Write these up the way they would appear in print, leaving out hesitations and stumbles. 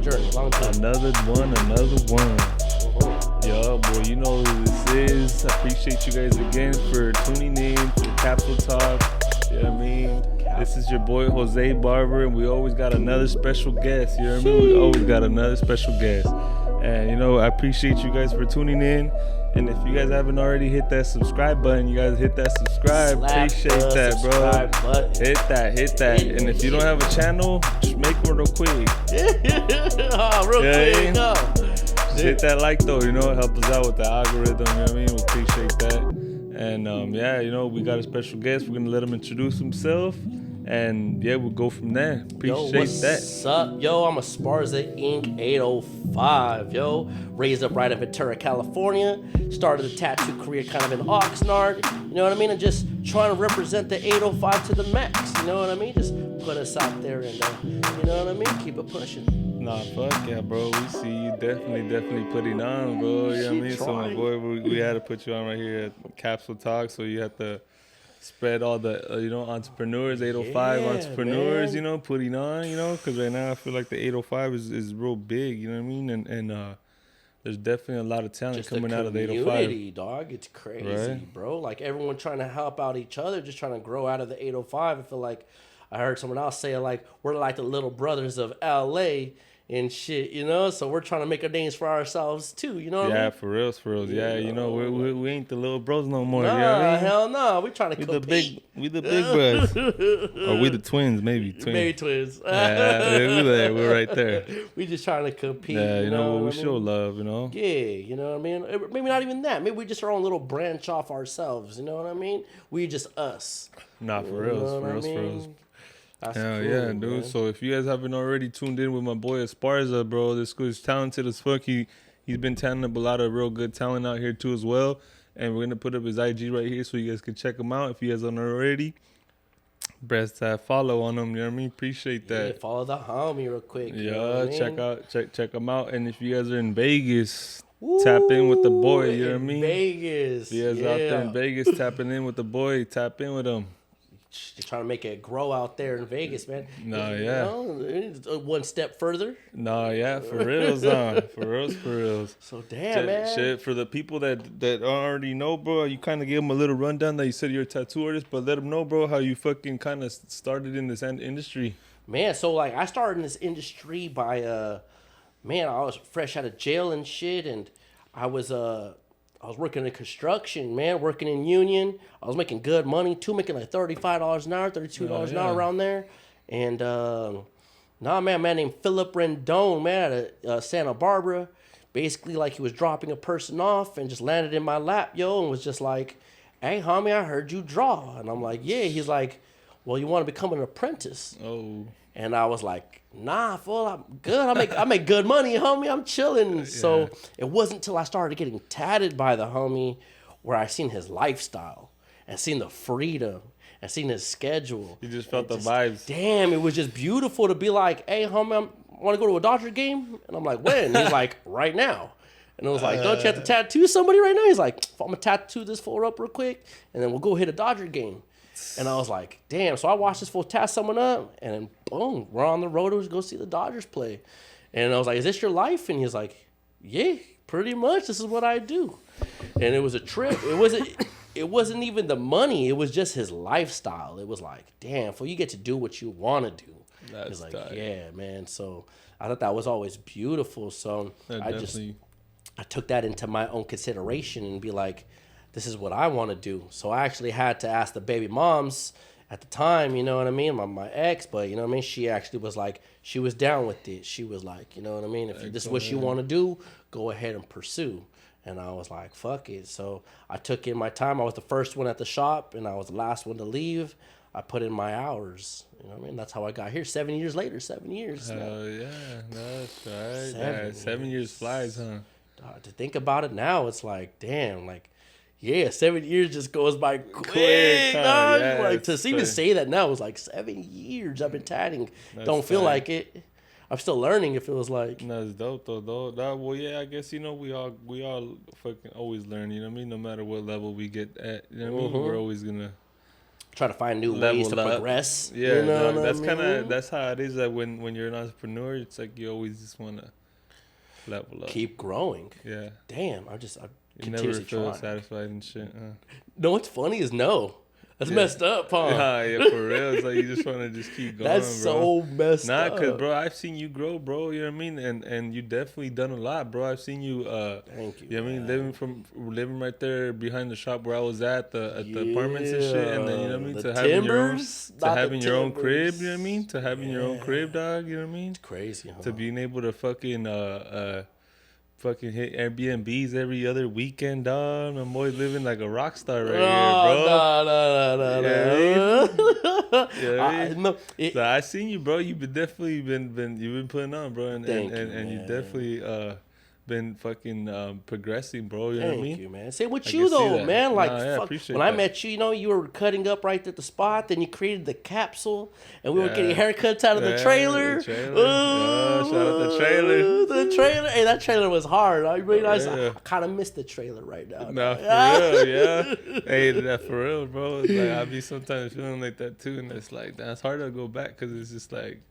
journey. Long journey. Another one. Yo, boy, you know who this is. I appreciate you guys again for tuning in to Capsule Talk. You know what I mean? This is your boy Jose Barber, and we always got another special guest. You know what I mean? We always got another special guest. And, you know, I appreciate you guys for tuning in. And if you guys haven't already hit that subscribe button, you guys hit that subscribe. Appreciate that, bro. Hit that. And if you don't have a channel, just make one real quick. Quick. No. Just hit that like though, you know, help us out with the algorithm, you know what I mean? We appreciate that. And yeah, you know, we got a special guest. We're gonna let him introduce himself. And yeah, we'll go from there. Appreciate that. What's up? Yo, I'm Esparza Ink 805. Yo, raised up right in Ventura, California. Started a tattoo career kind of in Oxnard. You know what I mean? And just trying to represent the 805 to the max. You know what I mean? Just put us out there and, you know what I mean? Keep it pushing. Nah, fuck yeah, bro. We see you definitely putting on, bro. You know what I mean? So, my boy, we had to put you on right here at Capsule Talk. So, you have to spread all the, you know, entrepreneurs, 805 entrepreneurs, man. You know, putting on, you know, because right now I feel like the 805 is real big, you know what I mean? And there's definitely a lot of talent just coming out of the 805. Community, dog. It's crazy, right? Bro. Like, everyone trying to help out each other, just trying to grow out of the 805. I feel like I heard someone else say, like, we're like the little brothers of L.A., and shit, you know, so we're trying to make a names for ourselves too, you know what I mean? Yeah, for reals. Yeah, you know, we ain't the little bros no more. Nah, you know what I mean? Hell no, we trying to compete. We the big bros. Or we the twins, maybe. Maybe twins. Yeah, we're right there. We just trying to compete. Yeah, you know, we show love, you know? Yeah, you know what I mean? Maybe not even that. Maybe we just our own little branch off ourselves, you know what I mean? We just us. Nah, for reals. That's Hell cool, yeah, dude. Man. So if you guys haven't already tuned in with my boy Esparza, bro, this guy's talented as fuck. He's been tanning up a lot of real good talent out here too as well. And we're gonna put up his IG right here so you guys can check him out if you guys aren't already. Press that follow on him, you know what I mean? Appreciate that. Yeah, follow the homie real quick. Yeah, you know what I mean? check him out. And if you guys are in Vegas, tap in with the boy, you know what I mean? Vegas. If you guys out there in Vegas tapping in with the boy, tap in with him. Just trying to make it grow out there in Vegas, man. No, yeah. You know, one step further. No, yeah, for reals, for reals. So damn, man. Shit, for the people that already know, bro, you kind of gave them a little rundown that you said you're a tattoo artist, but let them know, bro, how you fucking kind of started in this industry. Man, so like I started in this industry by, man, I was fresh out of jail and shit, and I was working in construction, man, working in union. I was making good money too, making like $35 an hour, $32 an hour around there. And man named Philip Rendon, man, at Santa Barbara. Basically, like he was dropping a person off and just landed in my lap, yo, and was just like, "Hey, homie, I heard you draw." And I'm like, "Yeah." He's like, "Well, you want to become an apprentice?" Oh. And I was like, "Nah, fool, I'm good. I make good money, homie. I'm chilling." Yeah. So it wasn't until I started getting tatted by the homie where I seen his lifestyle and seen the freedom and seen his schedule. You just felt the vibes. Damn, it was just beautiful to be like, "Hey, homie, I want to go to a Dodger game." And I'm like, "When?" He's like, "Right now." And I was like, "Don't you have to tattoo somebody right now?" He's like, "I'm going to tattoo this fool up real quick, and then we'll go hit a Dodger game." And I was like, damn. So I watched this fool tat someone up, and then boom, we're on the road to go see the Dodgers play. And I was like, "Is this your life?" And he's like, "Yeah, pretty much. This is what I do." And it was a trip. It wasn't even the money. It was just his lifestyle. It was like, damn, fool, you get to do what you want to do. That's like, tight. Yeah, man. So I thought that was always beautiful. So I took that into my own consideration and be like, this is what I want to do. So I actually had to ask the baby moms at the time, you know what I mean? My ex, but you know what I mean? She actually was like, she was down with it. She was like, you know what I mean? If this is what you want to do, go ahead and pursue. And I was like, fuck it. So I took in my time. I was the first one at the shop, and I was the last one to leave. I put in my hours. You know what I mean? That's how I got here 7 years later. 7 years. Oh, yeah. That's right. 7 years flies, huh? To think about it now, it's like, damn, like, yeah, 7 years just goes by quick. Dog. Yeah, like to even say that now is like 7 years I've been tatting. Don't feel like it. I'm still learning. It feels like. That's dope though. Well, yeah, I guess you know we all fucking always learn. You know what I mean? No matter what level we get at, you know what I mean? We're always gonna try to find new ways to progress. Yeah, you know no, that's kind of of that's how it is. That when you're an entrepreneur, it's like you always just want to level up, keep growing. Yeah, damn, I you never feel satisfied and shit. No, what's funny is no. That's messed up, huh? Yeah, for real. It's like you just want to just keep going, That's so messed up. Nah, cause bro, I've seen you grow, bro. You know what I mean? And you definitely done a lot, bro. I've seen you. Thank you. You know what I mean? Living right there behind the shop where I was at the apartments and shit, and then you know what I mean, to having your own crib. You know what I mean? To having your own crib, dog. You know what I mean? It's crazy, huh? To being able to fucking hit Airbnbs every other weekend, dog. I'm always living like a rock star right here, bro. No. Yeah, no. So I seen you, bro. You've definitely been putting on, bro, and you definitely been fucking progressing, bro. You know what I mean? Thank you, man. Same with you though, man. Like when I met you, you were cutting up right at the spot. Then you created the capsule, and we were getting haircuts out of the trailer. Shout out the trailer. The trailer. Hey, that trailer was hard. I realized I kind of missed the trailer right now. Nah, for real, yeah. Hey, that for real, bro. It's like I be sometimes feeling like that too, and it's like it's hard to go back because it's just like.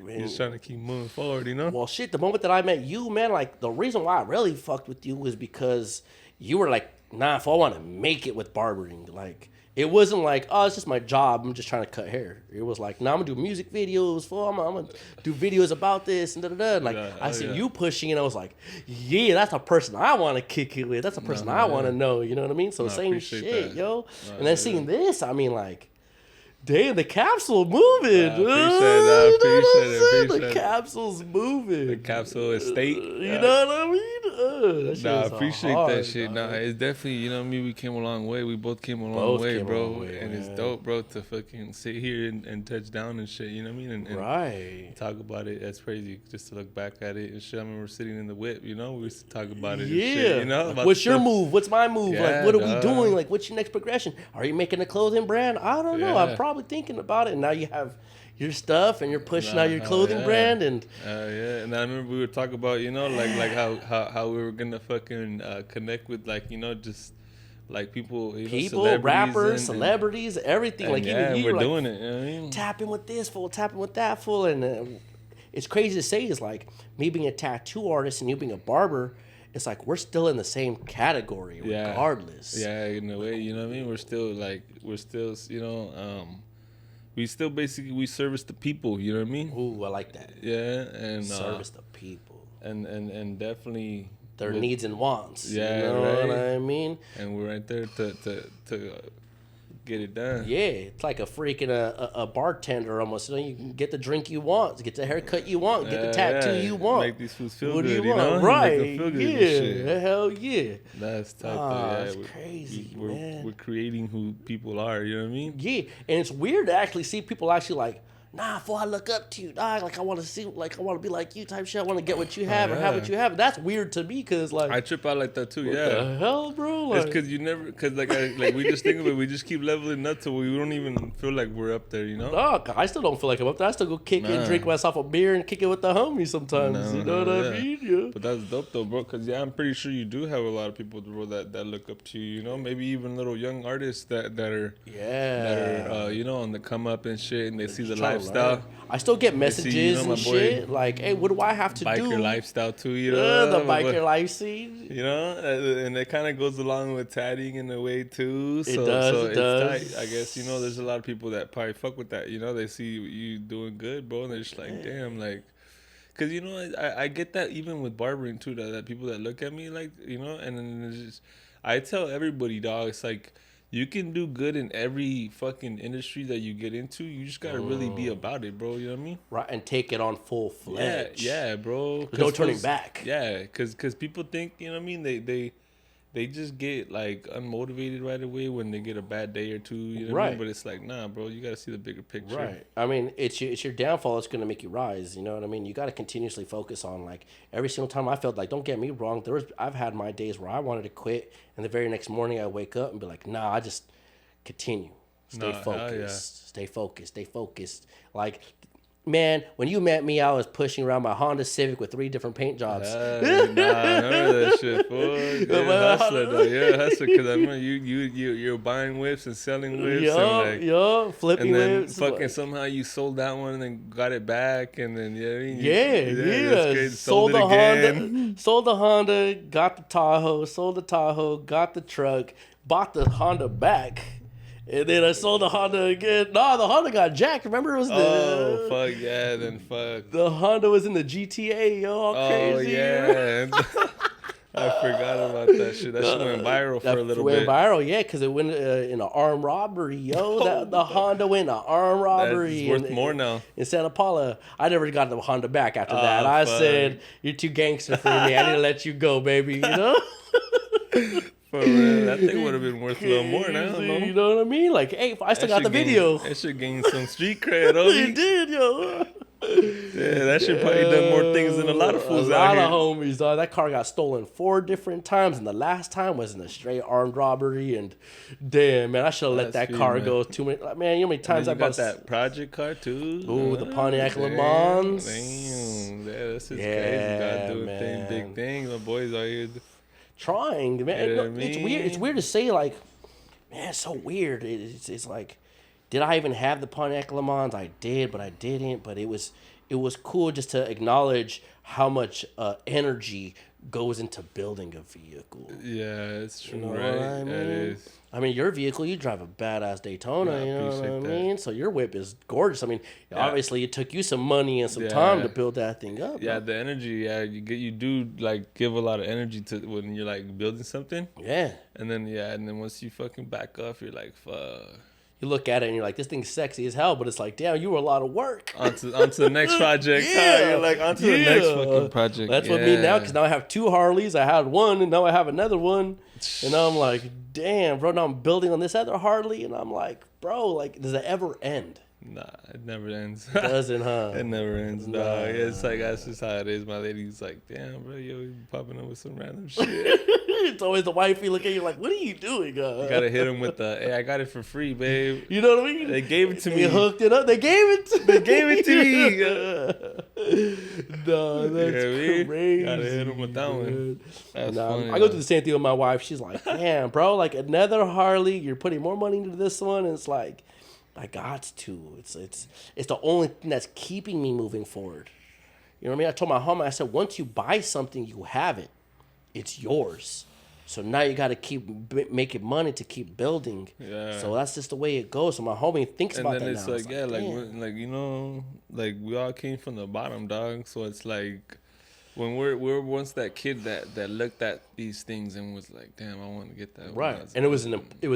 You're just trying to keep moving forward, you know? Well, shit, the moment that I met you, man, like, the reason why I really fucked with you was because you were like, nah, if I want to make it with barbering, like, it wasn't like, oh, it's just my job. I'm just trying to cut hair. It was like, nah, I'm going to do music videos. I'm going to do videos about this and da-da-da. And, like, I see you pushing, and I was like, yeah, that's a person I want to kick it with. That's a person I want to know, you know what I mean? So same shit, that. Yo. And then seeing this, I mean, like, damn, the capsule moving. Appreciate it. The capsule's moving. The capsule estate. You know what I mean? I appreciate that shit. Nah, it's definitely, you know what I mean? We came a long way. We both came a long way, bro. And it's dope, bro, to fucking sit here and touch down and shit, you know what I mean? And talk about it. That's crazy. Just to look back at it and shit. I remember sitting in the whip, you know? We used to talk about it and shit, you know? Like, what's your move? What's my move? Like, what are we doing? Like, what's your next progression? Are you making a clothing brand? I don't know. I'm probably thinking about it. And now you have your stuff and you're pushing out your clothing brand. And and I remember we were talking about, you know, like how we were gonna fucking connect with, like, you know, just like people, rappers, celebrities, everything. Like even you, we're like, doing it. You know what I mean? Tapping with this fool, tapping with that fool, and it's crazy to say. Is like me being a tattoo artist and you being a barber. It's like we're still in the same category regardless. Yeah, in a way, you know what I mean? We're still, you know, we still basically, we service the people, you know what I mean? Ooh, I like that. Yeah, and service the people. And definitely their needs and wants. Yeah, you know what I mean? And we're right there to get it done. Yeah, it's like a freaking a bartender almost. You know, you can get the drink you want, get the haircut you want, get the tattoo you want. Make these foods feel what good, do you want? Know? Right? Make them feel good and shit. Hell yeah. That's tight. That's crazy, man. We're creating who people are. You know what I mean? Yeah, and it's weird to actually see people actually like. Nah, fool, I look up to you, dog. Like, I want to see, like, I want to be like you type shit. I want to get what you have or have what you have. That's weird to me because, like... I trip out like that, too, what the hell, bro? Like, it's because you never... Because, like, we just think of it. We just keep leveling up till we don't even feel like we're up there, you know? No, I still don't feel like I'm up there. I still go kick it and drink myself a beer and kick it with the homies sometimes. You know what I mean? Yeah. But that's dope, though, bro. Because, I'm pretty sure you do have a lot of people, bro, that look up to you, you know? Maybe even little young artists that are... That are, you know, on the come up and shit, and they see the lifestyle. I still get messages and shit like, "Hey, what do I have to do?" Biker lifestyle too, you know. The biker life scene, you know, and it kind of goes along with tatting in a way too. It does. Tight. I guess, you know, there's a lot of people that probably fuck with that. You know, they see you doing good, bro, and they're just like, damn, like, because you know, I get that even with barbering too. That people that look at me like, you know, and then it's just, I tell everybody, dog, it's like. You can do good in every fucking industry that you get into. You just gotta really be about it, bro. You know what I mean? Right, and take it on full fledged. Yeah, bro. No turning back. Yeah, because people think, you know what I mean? They just get like unmotivated right away when they get a bad day or two. You know what I mean? But it's like, nah, bro. You gotta see the bigger picture. Right. I mean, it's your downfall that's gonna make you rise. You know what I mean? You gotta continuously focus on, like, every single time I felt like, don't get me wrong, I've had my days where I wanted to quit, and the very next morning I wake up and be like, nah, I just continue. Stay focused. Stay focused. Like, man, when you met me, I was pushing around my Honda Civic with 3 different paint jobs. Nah, I remember that shit, fool. You're a hustler, though. You're a hustler, because I remember you're buying whips and selling whips. Flipping and then whips. fucking somehow you sold that one and then got it back, and then sold the Honda, sold the Honda, got the Tahoe, sold the Tahoe, got the truck, bought the Honda back. And then I sold the Honda again. No, the Honda got jacked. Remember, it was Oh, fuck, yeah, then fuck. The Honda was in the GTA, yo, all crazy. Oh, yeah. I forgot about that shit. That shit went viral for a little bit. It went viral, yeah, because it went in an armed robbery, yo. The Honda went in an armed robbery. It's worth more now. In Santa Paula. I never got the Honda back after that. I said, you're too gangster for me. I need to let you go, baby, you know? For real, that thing would have been worth a little more now. You know what I mean? Like, hey, I still got the video. That should gain some street cred, It did, yo. Yeah, that shit probably done more things than a lot of fools out here. A lot of homies, dog. That car got stolen 4 different times, and the last time was in a straight armed robbery. And damn, man, I should have let that car go too many. Man, you know how many times I got that project car too? Ooh, the Pontiac Le Mans. Damn, yeah, that's just crazy. Gotta do a thing, big thing. The boys are here trying, man. You know what I mean? It's weird. It's weird to say, like, man, it's so weird. It's like, did I even have the Pontiac Le Mans? I did, but I didn't. But it was cool just to acknowledge how much energy goes into building a vehicle. Yeah, it's true, you know right? What I mean? It is. I mean, your vehicle, you drive a badass Daytona, you know what I mean? So your whip is gorgeous. I mean, obviously it took you some money and some time to build that thing up. Yeah, the energy, you do like give a lot of energy to when you're like building something. Yeah. And then once you fucking back off, you're like, fuck. You look at it and you're like, this thing's sexy as hell, but it's like, damn, you were a lot of work. Onto the next project. You're like, onto the next fucking project. That's what me now, because now I have 2 Harleys. I had one, and now I have another one. And now I'm like, damn, bro, now I'm building on this other Harley, and I'm like, bro, like, does it ever end? Nah, it never ends. It doesn't, huh? It never ends, Nah. dog. It's like, that's just how it is. My lady's like, damn, bro, you popping up with some random shit. It's always the wifey looking at you like, what are you doing? You gotta hit him with the, hey, I got it for free, babe. You know what I mean? They gave it to me. You hooked it up. They gave it to me. No, that's crazy. Gotta hit him with that one. That's funny. I go through the same thing with my wife. She's like, damn, bro, like another Harley. You're putting more money into this one. And it's like, I got to. It's the only thing that's keeping me moving forward. You know what I mean? I told my homie, I said, once you buy something, you have it. It's yours. So now you got to keep making money to keep building. Yeah. So that's just the way it goes. So my homie thinks about that now. And then it's like, you know, like we all came from the bottom, dog. So it's like when we're once that kid that looked at these things and was like, damn, I want to get that. Right. And it was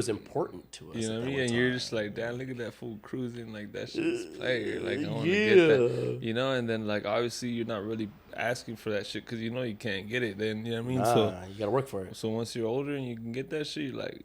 important to us. You know what I mean? And you're just like, damn, look at that fool cruising. Like, that shit's player. Like, I want to get that. You know? And then, like, obviously you're not really asking for that shit because you know you can't get it then. You know what I mean? So you got to work for it. So once you're older and you can get that shit, you're like,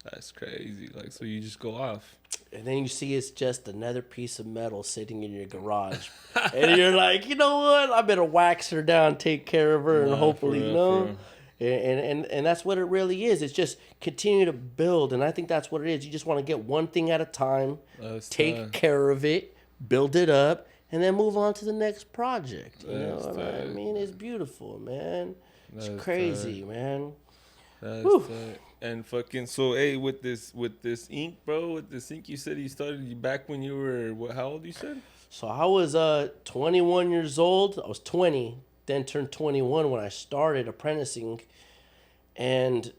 that's crazy. Like, so you just go off. And then you see it's just another piece of metal sitting in your garage. And you're like, you know what? I better wax her down, take care of her, and hopefully, you know. And that's what it really is. It's just continue to build. And I think that's what it is. You just want to get one thing at a time, take care of it, build it up, and then move on to the next project. You know what I mean? It's beautiful, man. It's crazy, man. That's tight. And fucking, so hey, with this ink, bro, with this ink, you said you started back when you were, how old you said? So I was 21 years old. I was 20, then turned 21 when I started apprenticing, and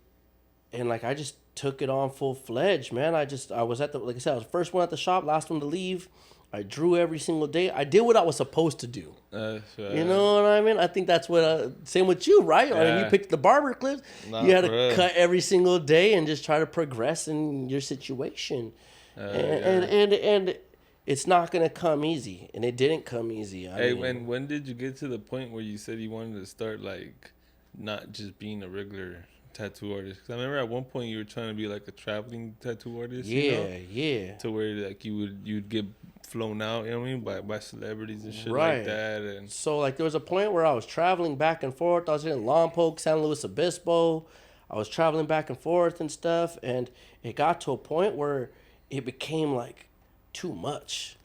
like I just took it on full fledged, man. I was like I said, I was the first one at the shop, last one to leave. I drew every single day. I did what I was supposed to do. You know what I mean? I think that's what, same with you, right? Yeah. I mean, you picked the barber clips. You had to cut every single day and just try to progress in your situation. And it's not going to come easy. And it didn't come easy. I mean, when did you get to the point where you said you wanted to start, like, not just being a regular tattoo artist? Because I remember at one point you were trying to be like a traveling tattoo artist. Yeah. To where like you'd get flown out, you know what I mean, by celebrities and shit like that. And so like there was a point where I was traveling back and forth. I was in Lompoc, San Luis Obispo. I was traveling back and forth and stuff, and it got to a point where it became like too much.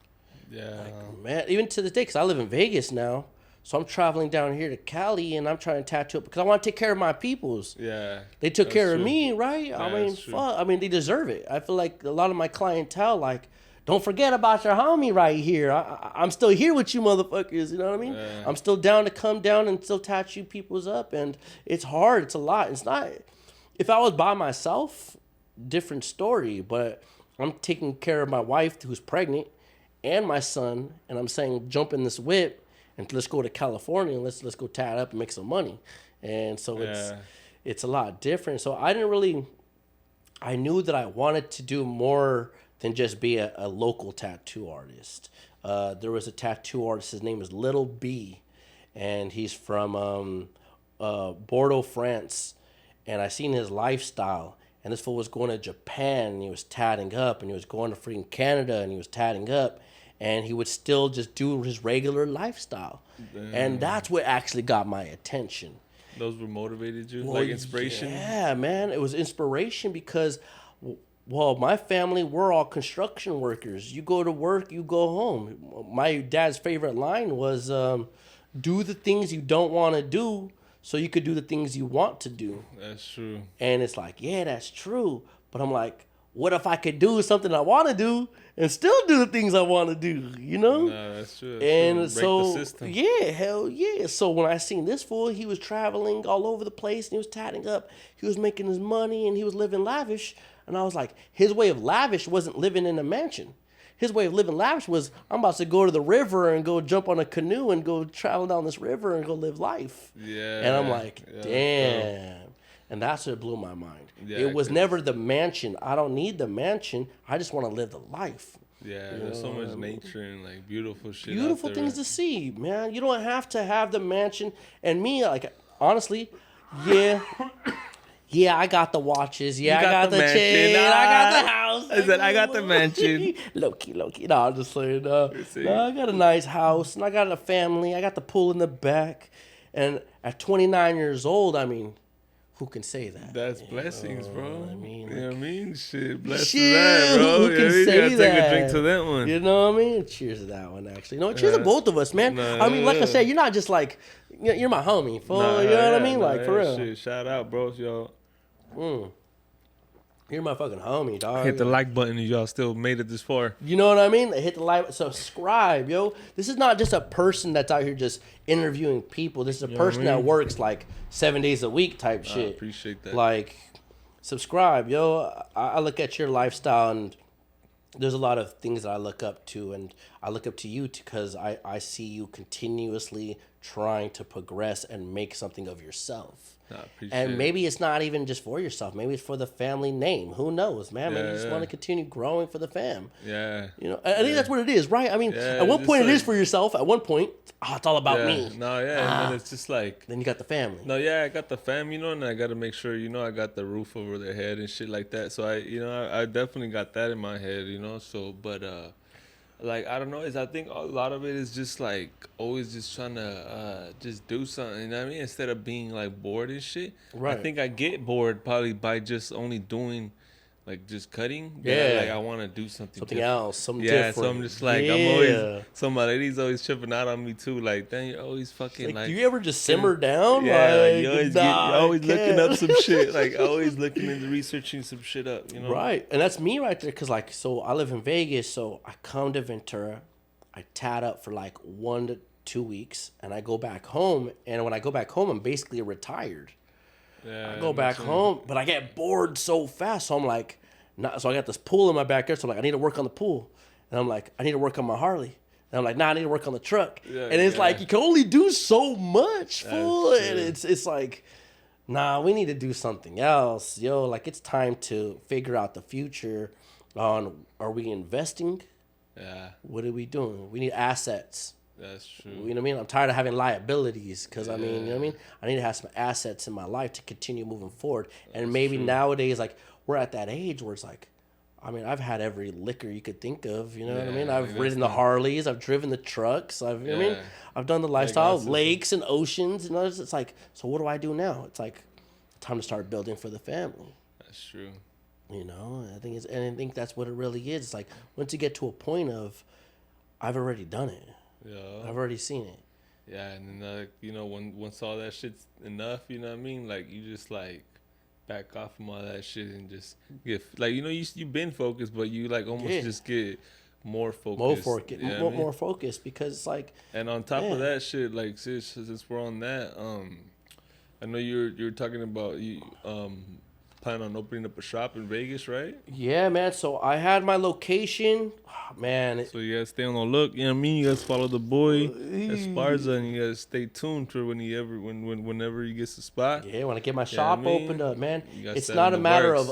Yeah. Like, man, even to this day, because I live in Vegas now. So I'm traveling down here to Cali, and I'm trying to tattoo it because I want to take care of my peoples. Yeah. They took care of true. me, right? Yeah, I mean, that's true. fuck. I mean, they deserve it. I feel like a lot of my clientele, like, don't forget about your homie right here. I'm still here with you motherfuckers. You know what I mean? Yeah. I'm still down to come down and still tattoo people's up. And it's hard. It's a lot. It's not. If I was by myself, different story. But I'm taking care of my wife who's pregnant and my son. And I'm saying, jump in this whip. And let's go to California and let's go tat up and make some money. And so it's a lot different. So I knew that I wanted to do more than just be a local tattoo artist. There was a tattoo artist, his name is Little B, and he's from Bordeaux, France. And I seen his lifestyle. And this fool was going to Japan and he was tatting up, and he was going to freaking Canada and he was tatting up. And he would still just do his regular lifestyle. Damn. And that's what actually got my attention. Those were motivated you? Like inspiration? Yeah, man. It was inspiration because, well, my family, we're all construction workers. You go to work, you go home. My dad's favorite line was, do the things you don't want to do so you could do the things you want to do. That's true. And it's like, yeah, that's true. But I'm like, what if I could do something I want to do and still do the things I want to do, you know? No, that's true. And break so, the system. yeah, hell yeah. So when I seen this fool, he was traveling all over the place and he was tatting up. He was making his money and he was living lavish. And I was like, his way of lavish wasn't living in a mansion. His way of living lavish was, I'm about to go to the river and go jump on a canoe and go travel down this river and go live life. Yeah. And I'm like, yeah, damn. And that's what blew my mind. Yeah, it was never the mansion. I don't need the mansion. I just want to live the life. Yeah, there's so much nature and like beautiful shit. Beautiful out there. things to see, man. You don't have to have the mansion. And me, like, honestly, yeah. Yeah, I got the watches. Yeah, I got the chain. I got the house. I said, I got the mansion. Low key. No, I'm just saying. No, I got a nice house, and I got a family. I got the pool in the back. And at 29 years old, I mean, who can say that? That's blessings, bro. I mean, you know what I mean? Shit, bless shit, to that, bro. who can say you gotta that? take a drink to that one. You know what I mean? Cheers to that one, actually. No, cheers to both of us, man. I mean, like I said, you're not just like, you're my homie, fool. You know what I mean? Like, for real. Shit, shout out, bro, y'all. You're my fucking homie, dog. Hit the like button if y'all still made it this far. You know what I mean? Hit the like, subscribe, yo. This is not just a person that's out here just interviewing people. This is a person that works like 7 days a week type shit. I appreciate that. Like, subscribe, yo. I look at your lifestyle, and there's a lot of things that I look up to, and I look up to you because I see you continuously trying to progress and make something of yourself. And maybe it's not even just for yourself. Maybe it's for the family name. Who knows, man? Maybe you just want to continue growing for the fam. Yeah. You know, I think that's what it is, right? I mean, at one point it is for yourself. At one point, it's all about me. No, yeah. And then it's just like... Then you got the family. No, yeah, I got the fam, you know, and I got to make sure, you know, I got the roof over their head and shit like that. So, I definitely got that in my head, you know. So, but... like, I don't know, I think a lot of it is just like always just trying to just do something, you know what I mean? Instead of being like bored and shit. Right. I think I get bored probably by just only doing like just cutting. Yeah. Like I want to do something else, something different. Yeah, so I'm just like, I'm always, so my lady's always tripping out on me too. Like, dang, you're always fucking like. Do you ever just simmer down? Yeah, like, you're always looking up some shit. Like, always looking into researching some shit up, you know? Right. And that's me right there. Because, like, so I live in Vegas. So I come to Ventura. I tat up for like 1 to 2 weeks. And I go back home. And when I go back home, I'm basically retired. Yeah, I go back home, but I get bored so fast. So I'm like, so I got this pool in my backyard. So I'm like, I need to work on the pool. And I'm like, I need to work on my Harley. And I'm like, I need to work on the truck. Yeah, and it's like, you can only do so much, fool. And it's like, we need to do something else. Yo, like, it's time to figure out the future on, are we investing? Yeah. What are we doing? We need assets. That's true. You know what I mean? I'm tired of having liabilities because, I mean, you know what I mean? I need to have some assets in my life to continue moving forward. And maybe nowadays, like, we're at that age where it's like, I mean, I've had every liquor you could think of, you know what I mean? I've ridden the Harleys, I've driven the trucks, you know what I mean? I've done the lifestyle, lakes and oceans, and it's like, so what do I do now? It's like, time to start building for the family. That's true. You know, I think that's what it really is. It's like, once you get to a point of, I've already done it. Yeah. I've already seen it. Yeah, and then you know, once all that shit's enough, you know what I mean? Like you just like back off from all that shit and just get like, you know, you've been focused, but you like almost just get more focused. More focused, because it's like. And on top of that shit, like since we're on that, I know you're talking about you plan on opening up a shop in Vegas, right? Yeah, man. So I had my location. Oh, man. So you guys stay on the look. You know what I mean? You guys follow the boy Esparza, and you guys stay tuned for whenever he gets the spot. Yeah, when I get my shop opened up, man. It's not a matter of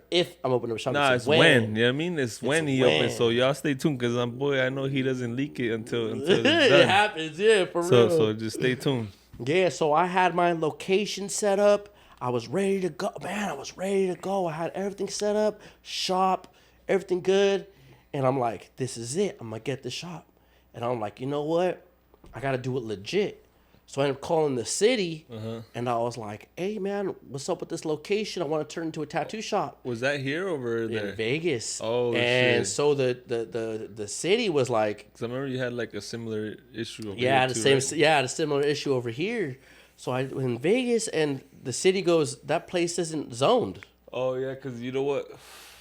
if I'm opening up a shop. Nah, it's when. You know what I mean? It's when he opens. So y'all stay tuned, because boy, I know he doesn't leak it until it's done. It happens, yeah, for real. So just stay tuned. Yeah, so I had my location set up. I was ready to go. Man, I was ready to go. I had everything set up, shop, everything good. And I'm like, this is it. I'm going to get the shop. And I'm like, you know what? I got to do it legit. So I ended up calling the city, and I was like, hey, man, what's up with this location? I want to turn it into a tattoo shop. Was that here or over there? In Vegas. Oh, and shit. So the city was like. Because I remember you had like a similar issue over here. Right? Yeah, I had a similar issue over here. So I in Vegas, and the city goes, that place isn't zoned. Oh yeah, because you know what,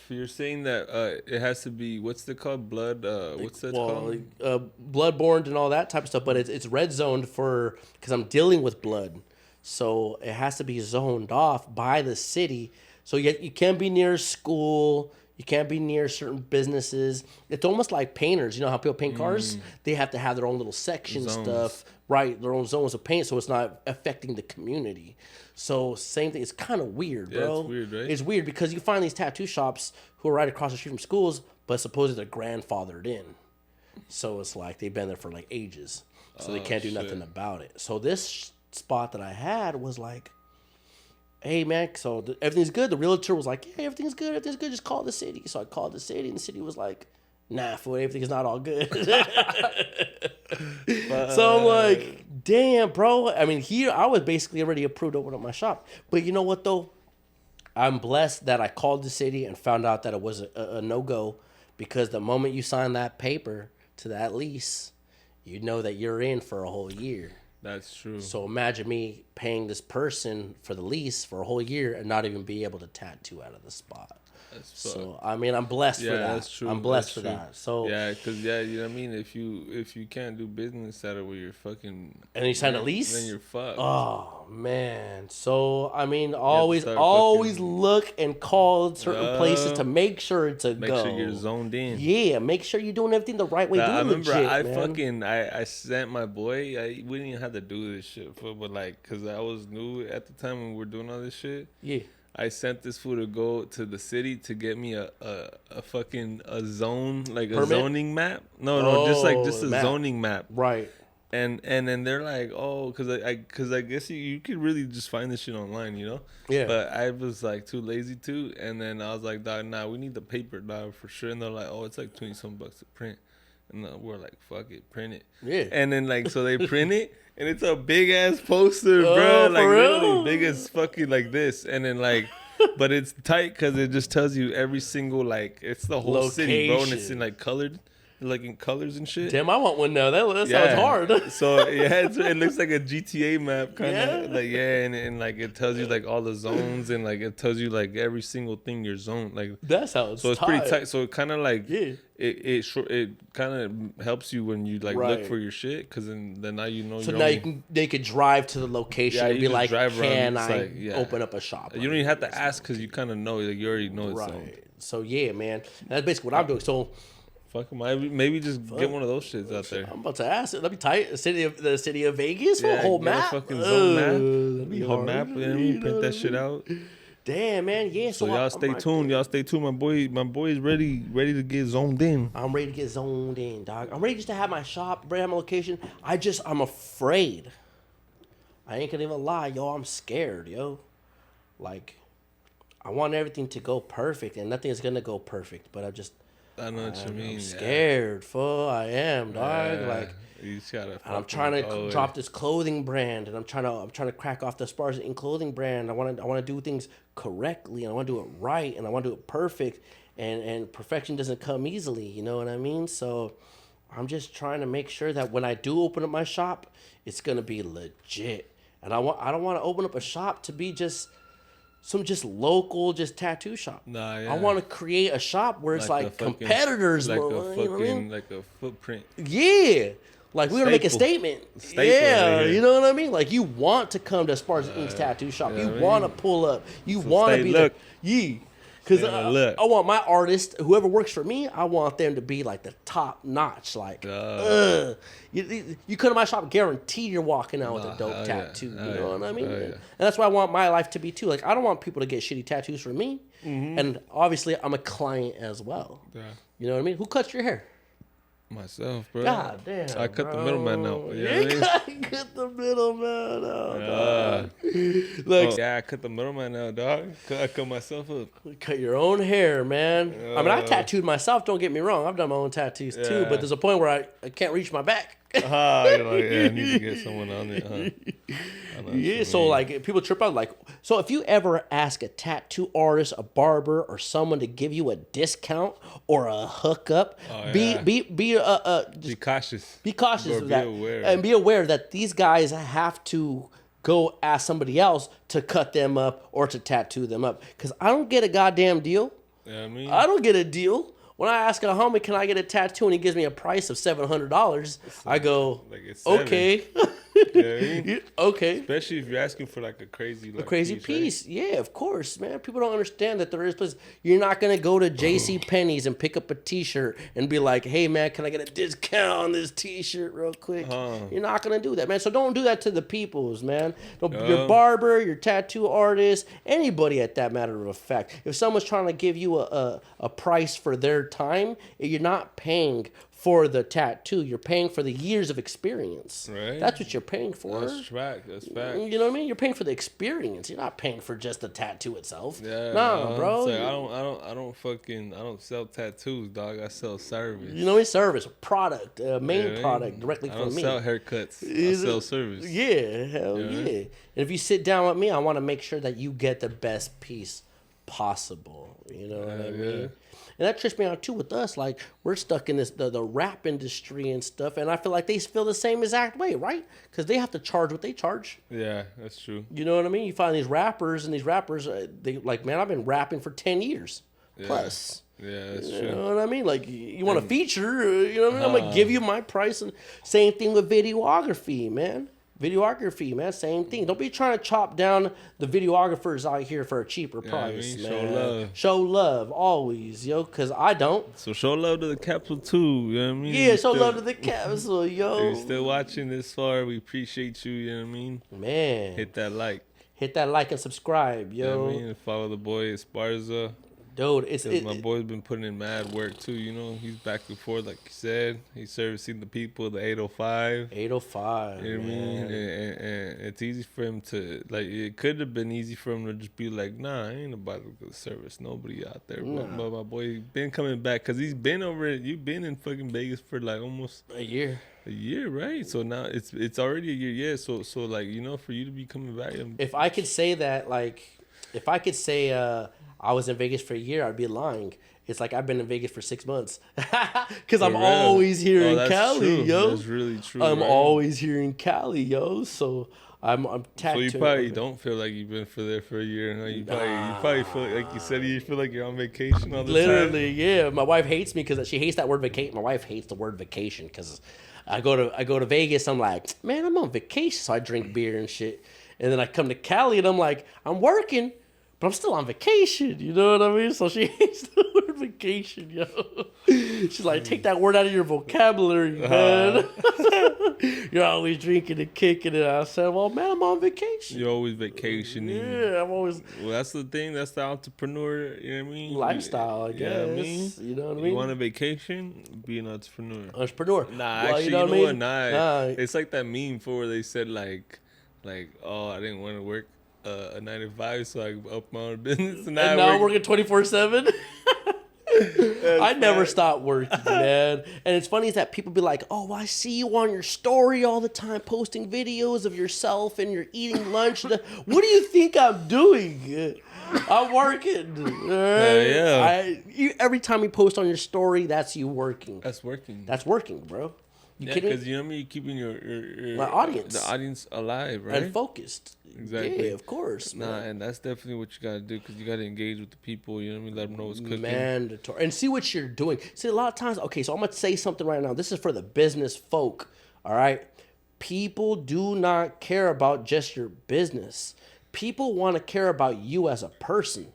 you're saying that it has to be, what's it called, blood? What's that called? Bloodborne and all that type of stuff. But it's red zoned because I'm dealing with blood, so it has to be zoned off by the city. So you can't be near school. You can't be near certain businesses. It's almost like painters. You know how people paint cars? They have to have their own little section stuff, right? Their own zones of paint, so it's not affecting the community. So same thing. It's kind of weird, bro. Yeah, it's weird, right? It's weird because you find these tattoo shops who are right across the street from schools, but supposedly they're grandfathered in. So it's like they've been there for like ages. So they can't do nothing about it. So this spot that I had was like, hey, man, so everything's good. The realtor was like, yeah, everything's good. Just call the city. So I called the city, and the city was like, nah, fool, everything's not all good. So I'm like, damn, bro. I mean, here, I was basically already approved to open up my shop. But you know what, though? I'm blessed that I called the city and found out that it was a no-go, because the moment you sign that paper to that lease, you know that you're in for a whole year. That's true. So imagine me paying this person for the lease for a whole year and not even be able to tattoo out of the spot. So I mean, I'm blessed for that. That's true. I'm blessed for that. So yeah, because you know what I mean. If you can't do business out of where you're fucking and you sign a lease, then you're fucked. Oh man. So I mean, always look and call certain places to make sure it's a go. Make sure you're zoned in. Yeah, make sure you're doing everything the right way. I remember legit, I sent my boy. We didn't even have to do this shit, but like, cause I was new at the time when we were doing all this shit. Yeah. I sent this fool to go to the city to get me a fucking zone, like a zoning map. No, just a zoning map. Right. And then they're like, oh, cause I guess you could really just find this shit online, you know. Yeah. But I was like too lazy to, and then I was like, dog, nah, we need the paper, dog, for sure. And they're like, oh, it's like $20 to print. And we're like, fuck it, print it. Yeah. And then like, so they print it. And it's a big ass poster, bro. Like really big as fucking like this. And then like, but it's tight because it just tells you every single, like, it's the whole city, bro. And it's in like colored, like in colors and shit. Damn, I want one now. That sounds hard. So yeah, it looks like a GTA map, kind of like and like it tells you like all the zones, and like it tells you like every single thing your zone, like that sounds. So it's pretty tight. So it kind of like it kind of helps you when you like look for your shit, because then now you know. So now they could drive to the location and be like, can I like, open up a shop? You don't even have to ask, because you kind of know, like you already know it's right. So yeah, man, that's basically what I'm doing. So. Fuck, maybe just get one of those shits out there. I'm about to ask it. Let me type the city of Vegas for a whole map. Fucking zone map. That'd be hard. Map. Print that shit out. Damn, man. Yeah. So y'all stay tuned. Y'all stay tuned. My boy is ready to get zoned in. I'm ready to get zoned in, dog. I'm ready just to have my shop, ready to have my location. I'm afraid. I ain't gonna even lie, yo. I'm scared, yo. Like, I want everything to go perfect, and nothing is gonna go perfect. But I know what you mean. I'm scared, fool. I am, dog. Like, you just gotta. I'm trying to drop this clothing brand, and I'm trying to crack off the Esparza Ink clothing brand. I want to do things correctly, and I want to do it right, and I want to do it perfect. And perfection doesn't come easily, you know what I mean? So, I'm just trying to make sure that when I do open up my shop, it's gonna be legit. And I don't want to open up a shop to be just some local tattoo shop. Nah, yeah. I want to create a shop where it's like competitors, like you a know what I fucking mean? like a footprint. Yeah. Like, we're going to make a statement. Yeah, right, you know what I mean? Like, you want to come to Esparza Ink's tattoo shop. You want to pull up. You want to be look. Yeah. Because I want my artist, whoever works for me, I want them to be, like, the top notch. Like, you come to my shop, guaranteed you're walking out with a dope tattoo. You know what I mean? And that's what I want my life to be, too. Like, I don't want people to get shitty tattoos from me. Mm-hmm. And obviously, I'm a client as well. Yeah. You know what I mean? Who cuts your hair? Myself, bro. God damn. I cut the middleman out. Cut the middleman out, dog. I cut the middleman out, dog. I cut myself up. Cut your own hair, man. I mean, I tattooed myself. Don't get me wrong. I've done my own tattoos too, but there's a point where I can't reach my back. You're like, I need to get someone on it, huh? Yeah, so like people trip out. Like, so if you ever ask a tattoo artist, a barber, or someone to give you a discount or a hookup, be cautious. Be cautious of that, and be aware that these guys have to go ask somebody else to cut them up or to tattoo them up. Because I don't get a goddamn deal. Yeah, I don't get a deal. When I ask a homie, can I get a tattoo, and he gives me a price of $700, I go, okay. Okay. Especially if you're asking for like a crazy piece. Right? Yeah, of course, man. People don't understand that there is places. You're not going to go to J.C. Penney's and pick up a T-shirt and be like, hey, man, can I get a discount on this T-shirt real quick? You're not going to do that, man. So don't do that to the peoples, man. Your barber, your tattoo artist, anybody at that matter of fact. If someone's trying to give you a price for their time, you're not paying for the tattoo. You're paying for the years of experience. Right. That's what you're paying for. That's fact. You know what I mean? You're paying for the experience. You're not paying for just the tattoo itself. Yeah. No, bro. I don't sell tattoos, dog. I sell service. You know what I mean? Service, product, main product directly from me. I don't sell haircuts. I sell service. Yeah, hell yeah. And if you sit down with me, I want to make sure that you get the best piece possible. You know what I mean? Yeah. And that trips me out too with us. Like, we're stuck in this the rap industry and stuff, and I feel like they feel the same exact way, right? Because they have to charge what they charge. Yeah, that's true. You know what I mean? You find these rappers, they like, man, I've been rapping for 10 years plus. Yeah, that's true. You know what I mean? Like, you want a feature, you know what I mean? I'm going to give you my price. And same thing with videography, man. Videography, man, same thing. Don't be trying to chop down the videographers out here for a cheaper price, man. Show love. Show love, always, yo, because I don't. So show love to the capsule, too, you know what I mean? Yeah, show love to the capsule, yo. If you're still watching this far, we appreciate you, you know what I mean? Man. Hit that like. Hit that like and subscribe, yo. You know what I mean? And follow the boy, Esparza. Dude, my boy's been putting in mad work too, you know. He's back and forth, like you said. He's servicing the people, the 805. 805. You know what I mean? And it's easy for him to, like, it could have been easy for him to just be like, nah, I ain't about to service nobody out there. But my boy been coming back because he's been you've been in fucking Vegas for like almost a year. A year, right? So now it's already a year, yeah. So like, you know, for you to be coming back. If I could say that, like, I was in Vegas for a year, I'd be lying. It's like I've been in Vegas for 6 months. Because I'm always here in Cali, yo. That's really true. I'm always here in Cali, yo. So I'm tattooing. So you probably don't feel like you've been there for a year. Huh? You probably feel like you said, you feel like you're on vacation all the time. Literally, yeah. My wife hates me because she hates that word vacation. My wife hates the word vacation because I go to Vegas. I'm like, man, I'm on vacation. So I drink beer and shit. And then I come to Cali and I'm like, I'm working. But I'm still on vacation, you know what I mean? So she hates the word vacation, yo. She's like, take that word out of your vocabulary, man. You're always drinking and kicking it. I said, well, man, I'm on vacation. You're always vacationing. Yeah, I'm always. Well, that's the thing. That's the entrepreneur, you know what I mean? Lifestyle, I guess. You know what I mean? You know what I mean? You want a vacation? Be an entrepreneur. Nah, actually, you know what? Nah. It's like that meme for where they said, like, oh, I didn't want to work a 9 to 5, so I up my own business. And now I'm working 24/7. I never stop working, man. And it's funny is that people be like, oh, I see you on your story all the time posting videos of yourself and you're eating lunch. What do you think I'm doing? I'm working. Every time you post on your story, that's you working. That's working. That's working, bro. You kidding? Because you know what I mean? You're keeping your my audience. The audience alive, right? And focused. Exactly. Yeah, of course. And that's definitely what you got to do because you got to engage with the people, you know what I mean? Let them know what's cooking. Mandatory. And see what you're doing. See, a lot of times, okay, so I'm going to say something right now. This is for the business folk, all right? People do not care about just your business. People want to care about you as a person.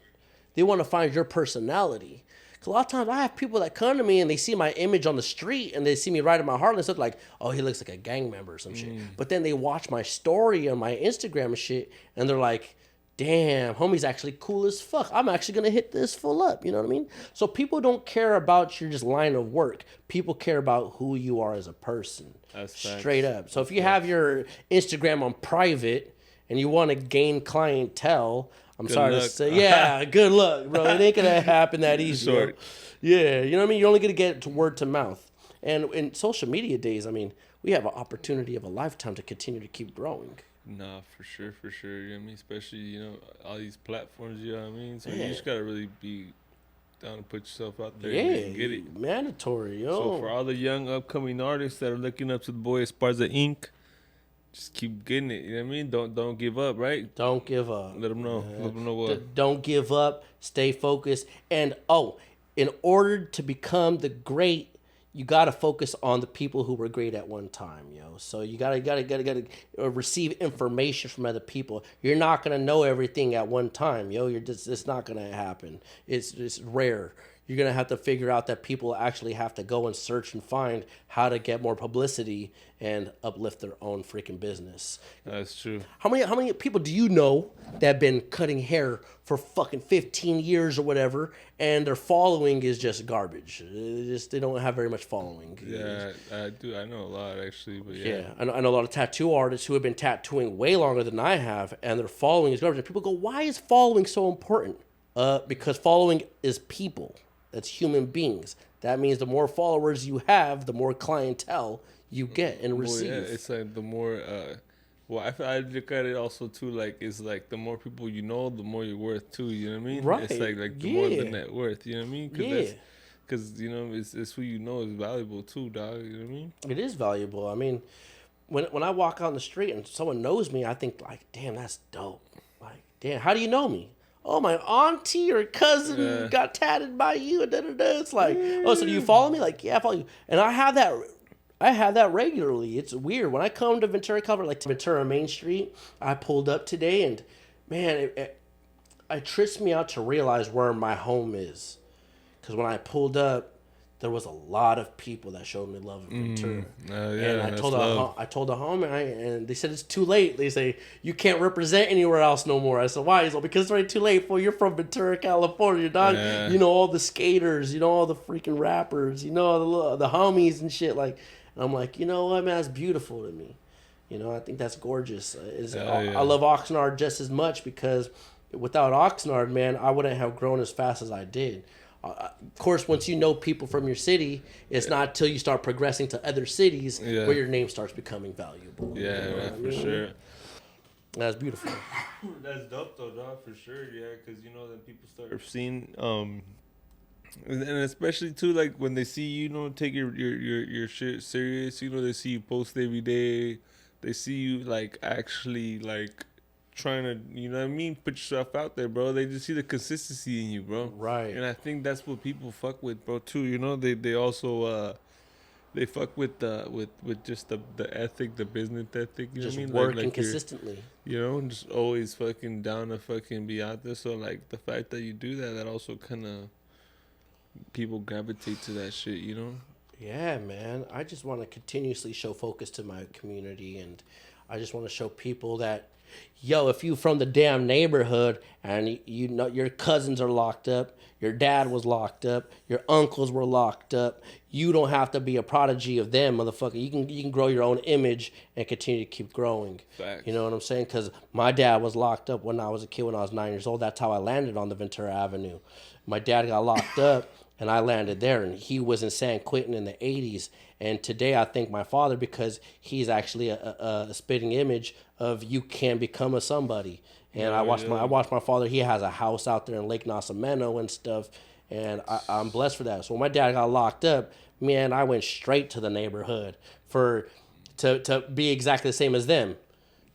They want to find your personality. Because a lot of times I have people that come to me and they see my image on the street and they see me riding my Harley and stuff like, oh, he looks like a gang member or some shit. But then they watch my story on my Instagram and shit and they're like, damn, homie's actually cool as fuck. I'm actually going to hit this full up. You know what I mean? So people don't care about your just line of work. People care about who you are as a person. That's straight up. So if you have your Instagram on private and you want to gain clientele, I'm sorry to say, yeah, good luck, bro. It ain't gonna happen that easy. Short. Yeah, you know what I mean? You're only gonna get word to mouth. And in social media days, I mean, we have an opportunity of a lifetime to continue to keep growing. Nah, for sure. You know what I mean? Especially, you know, all these platforms, you know what I mean? So you just gotta really be down to put yourself out there and get it. Mandatory, yo. So for all the young upcoming artists that are looking up to the boy Esparza Ink, just keep getting it. You know what I mean? Don't give up, right? Don't give up. Let them know. Let them know what. Don't give up. Stay focused. And in order to become the great, you gotta focus on the people who were great at one time, yo. So you gotta receive information from other people. You're not gonna know everything at one time, yo. It's not gonna happen. It's rare. You're going to have to figure out that people actually have to go and search and find how to get more publicity and uplift their own freaking business. That's true. How many people do you know that have been cutting hair for fucking 15 years or whatever, and their following is just garbage? They don't have very much following. Yeah, I do. I know a lot, actually. But yeah. I know a lot of tattoo artists who have been tattooing way longer than I have, and their following is garbage. And people go, why is following so important? Because following is people. That's human beings. That means the more followers you have, the more clientele you get and receive. Well, yeah, it's like the more. I look at it also too. Like it's like the more people you know, the more you're worth too. You know what I mean? Right. It's like the more the net worth. You know what I mean? Because you know it's who you know is valuable too, dog. You know what I mean? It is valuable. I mean, when I walk out in the street and someone knows me, I think like, damn, that's dope. Like, damn, how do you know me? Oh, my auntie or cousin got tatted by you. And It's like, oh, so do you follow me? Like, yeah, I follow you. And I have that regularly. It's weird. When I come to Ventura, Colorado, like to Ventura Main Street, I pulled up today and, man, it trips me out to realize where my home is. Because when I pulled up, there was a lot of people that showed me love in Ventura. And I told the home, and they said it's too late. They say, you can't represent anywhere else no more. I said, why? He's like, because it's already too late. Fool, you're from Ventura, California, dog. Yeah. You know all the skaters, you know all the freaking rappers, you know all the homies and shit. Like, and I'm like, you know what, man, that's beautiful to me. You know, I think that's gorgeous. I love Oxnard just as much because without Oxnard, man, I wouldn't have grown as fast as I did. Of course, once you know people from your city, it's not till you start progressing to other cities where your name starts becoming valuable. Yeah, you know for sure. That's beautiful. That's dope, though, dog, for sure. Yeah, because, you know, then people start seeing, and especially, too, like, when they see you, know, take your shit serious, you know, they see you post every day. They see you, like, actually, like, trying to, you know what I mean, put yourself out there, bro. They just see the consistency in you, bro. Right. And I think that's what people fuck with, bro, too. You know, they also they fuck with just the ethic, the business ethic. You just know what I mean? Working like consistently. You know, just always fucking down to fucking be out there. So like the fact that you do that also kind of people gravitate to that shit. You know. Yeah, man. I just want to continuously show focus to my community, and I just want to show people that, yo, if you from the damn neighborhood and you know your cousins are locked up, your dad was locked up, your uncles were locked up, you don't have to be a prodigy of them, motherfucker. You can grow your own image and continue to keep growing. Facts. You know what I'm saying? Because my dad was locked up when I was a kid when I was 9 years old. That's how I landed on the Ventura Avenue. My dad got locked up. and I landed there. And he was in San Quentin in the 80s. And today I thank my father because he's actually a spitting image of you can become a somebody. And I watched my father. He has a house out there in Lake Nasameno and stuff. And I'm blessed for that. So when my dad got locked up, man, I went straight to the neighborhood to be exactly the same as them.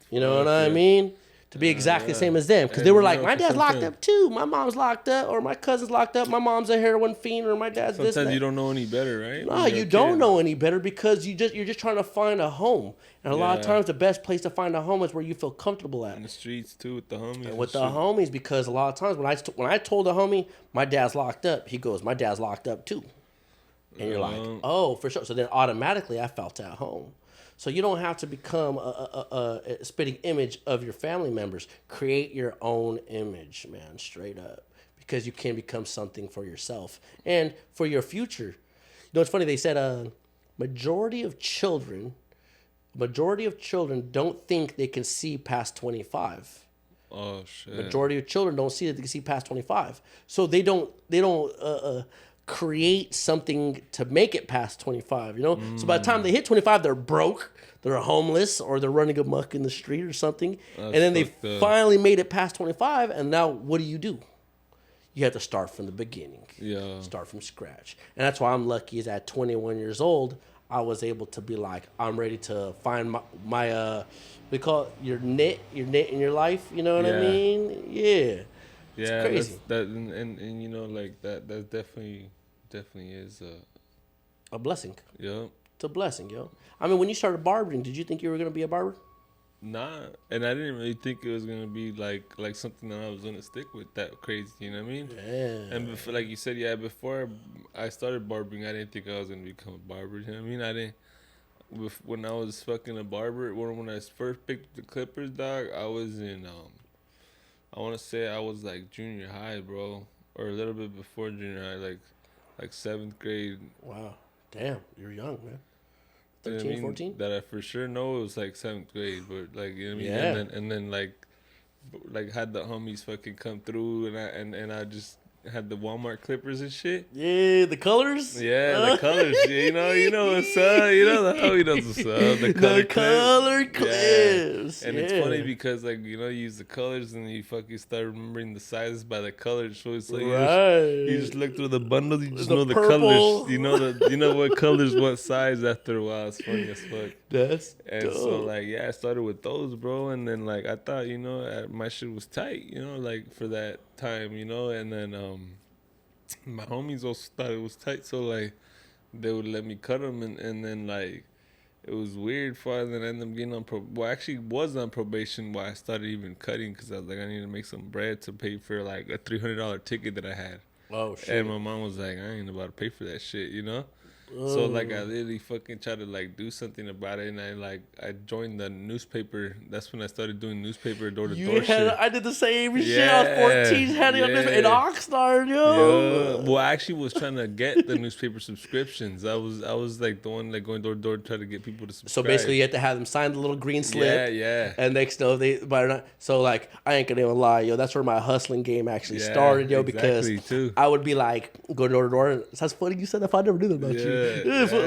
You know what I mean? To be exactly the same as them. Because they were like, my dad's locked up too. My mom's locked up, or my cousin's locked up. My mom's a heroin fiend, or my dad's this. Sometimes you don't know any better, right? No, you don't know any better because you're just trying to find a home. And a lot of times the best place to find a home is where you feel comfortable at. In the streets too, with the homies. And with the homies, because a lot of times when I told a homie, my dad's locked up, he goes, my dad's locked up too. And you're like, oh, for sure. So then automatically I felt at home. So you don't have to become a spitting image of your family members. Create your own image, man, straight up. Because you can become something for yourself and for your future. You know, it's funny, they said majority of children don't think they can see past 25. Oh, shit. Majority of children don't see that they can see past 25. So they don't create something to make it past 25, you know? So by the time they hit 25, they're broke, they're homeless, or they're running amok in the street or something. And then they finally made it past 25, and now what do? You have to start from the beginning. Yeah. Start from scratch. And that's why I'm lucky is at 21 years old, I was able to be like, I'm ready to find my we call it your knit in your life, you know what I mean? Yeah. It's crazy. And you know, like that definitely is a blessing. Yeah. It's a blessing, yo. I mean, when you started barbering, did you think you were going to be a barber? Nah, and I didn't really think it was going to be like something that I was going to stick with that crazy, you know what I mean? Yeah. And before, like you said, before I started barbering, I didn't think I was going to become a barber, you know what I mean? When I was fucking a barber, when I first picked up the clippers, dog, I was in, I want to say I was like junior high, bro, or a little bit before junior high, like 7th grade. Wow. Damn, you're young, man. 13, you know what I mean? 14? That I for sure know it was like 7th grade, but like, you know what I mean? Yeah. And then like had the homies fucking come through, and I just had the Walmart clippers and shit. Yeah, the colors. Yeah, the colors. You know what's up. You know the homie knows what's up. The color clips. And it's funny because like you use the colors and you fucking start remembering the sizes by the colors. So it's like you just look through the bundles. You just know the colors. You know what colors, what size after a while. It's funny as fuck. That's dope. So like I started with those, bro, and then like I thought my shit was tight, like for that time, and then my homies also thought it was tight, so like they would let me cut them, and then like it was weird for I then ended up getting on actually was on probation while I started even cutting because I was like I need to make some bread to pay for like a $300 ticket that I had. Oh shit! And my mom was like, I ain't about to pay for that shit, So like I literally fucking tried to like do something about it, and I joined the newspaper. That's when I started doing newspaper door to door shit. I did the same shit. I was 14, heading up in Oxnard, yo. Well, I actually was trying to get the newspaper subscriptions. I was like the one like going door to door to try to get people to subscribe. So basically, you had to have them sign the little green slip. Yeah. And next, they but not. So like, I ain't gonna even lie, yo. That's where my hustling game actually started, yo. Because too. I would be like go door to door. And it sounds funny you said that. If I never knew that about you.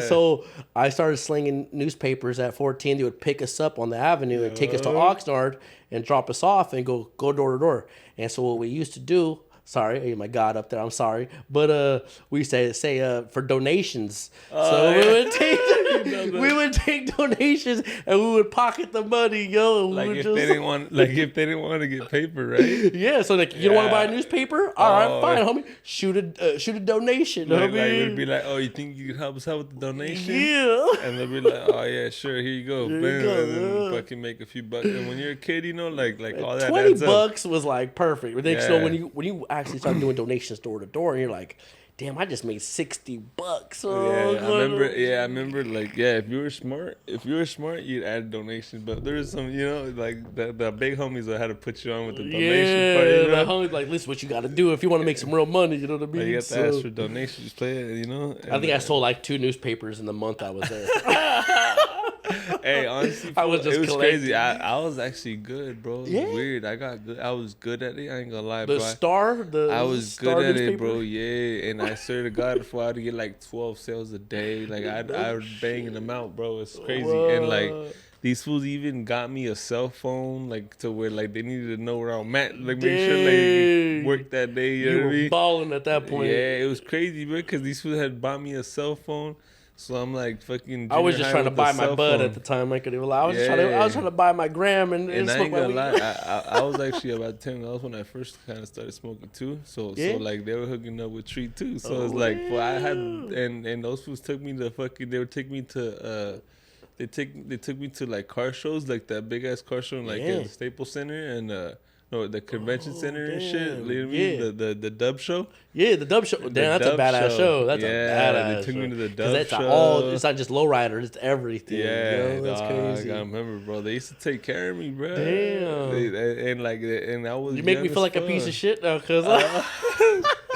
So I started slinging newspapers at 14. They would pick us up on the avenue and take us to Oxnard and drop us off and go door to door. And so what we used to do, sorry, my God up there, I'm sorry, but we used to say for donations. We would take donations and we would pocket the money, yo. Like if they didn't want to get paper, right? Yeah. So like, you don't want to buy a newspaper? All right, fine, homie. Shoot a donation, like, homie. Like we'd be like, oh, you think you could help us out with the donation? Yeah. And they'd be like, oh yeah, sure, here you go. Bam. And then fucking make a few bucks. And when you're a kid, like all that. $20 was like perfect. But then so when you actually start doing donations door to door, and you're like, damn, I just made $60. Oh, I remember. Like, if you were smart, you'd add donations. But there's some, like the big homies that had to put you on with the donation part. The homies like, listen, what you got to do if you want to make some real money. You know what I mean? Like, you have to ask for donations, play it. I think I sold like 2 newspapers in the month I was there. Hey, honestly, I was just it was collecting. crazy. I was actually good, bro. It was Yeah. weird. I got good. I was good at it. I ain't gonna lie, The bro. Star, I was Star good at it, newspaper? bro. Yeah, and I swear to God, if I'd get like 12 sales a day, like I was banging them out, bro. It's crazy. And like these fools even got me a cell phone, like to where like they needed to know where I'm at, like make sure like work that day. You know You what I were mean? balling at that point. Yeah, it was crazy, bro. Because these fools had bought me a cell phone, so I'm like fucking. I was junior just high trying to with buy a my cell bud phone. at the time. Like, I was trying to buy my gram and And I smoke ain't my gonna weed. lie, I was actually about 10. That was when I first kind of started smoking too. So Yeah. like they were hooking up with Tree too. So Oh, it's like, well, I had wow. and those fools took me to fucking. They would take me to they took me to like car shows, like that big ass car show, in, like Yeah. at the Staples Center and no, the convention center and shit. damn. You know what I mean? Yeah. The dub show. Yeah, the dub show. Damn, that's a dub badass show. show. That's Yeah, a badass they took show. me to the 'Cause dub that's show. It's not just lowrider. It's everything. Yeah, you know? That's dog, crazy. I remember, bro. They used to take care of me, bro. Damn. And I was. You make me young feel as like a piece fuck. of shit now, cause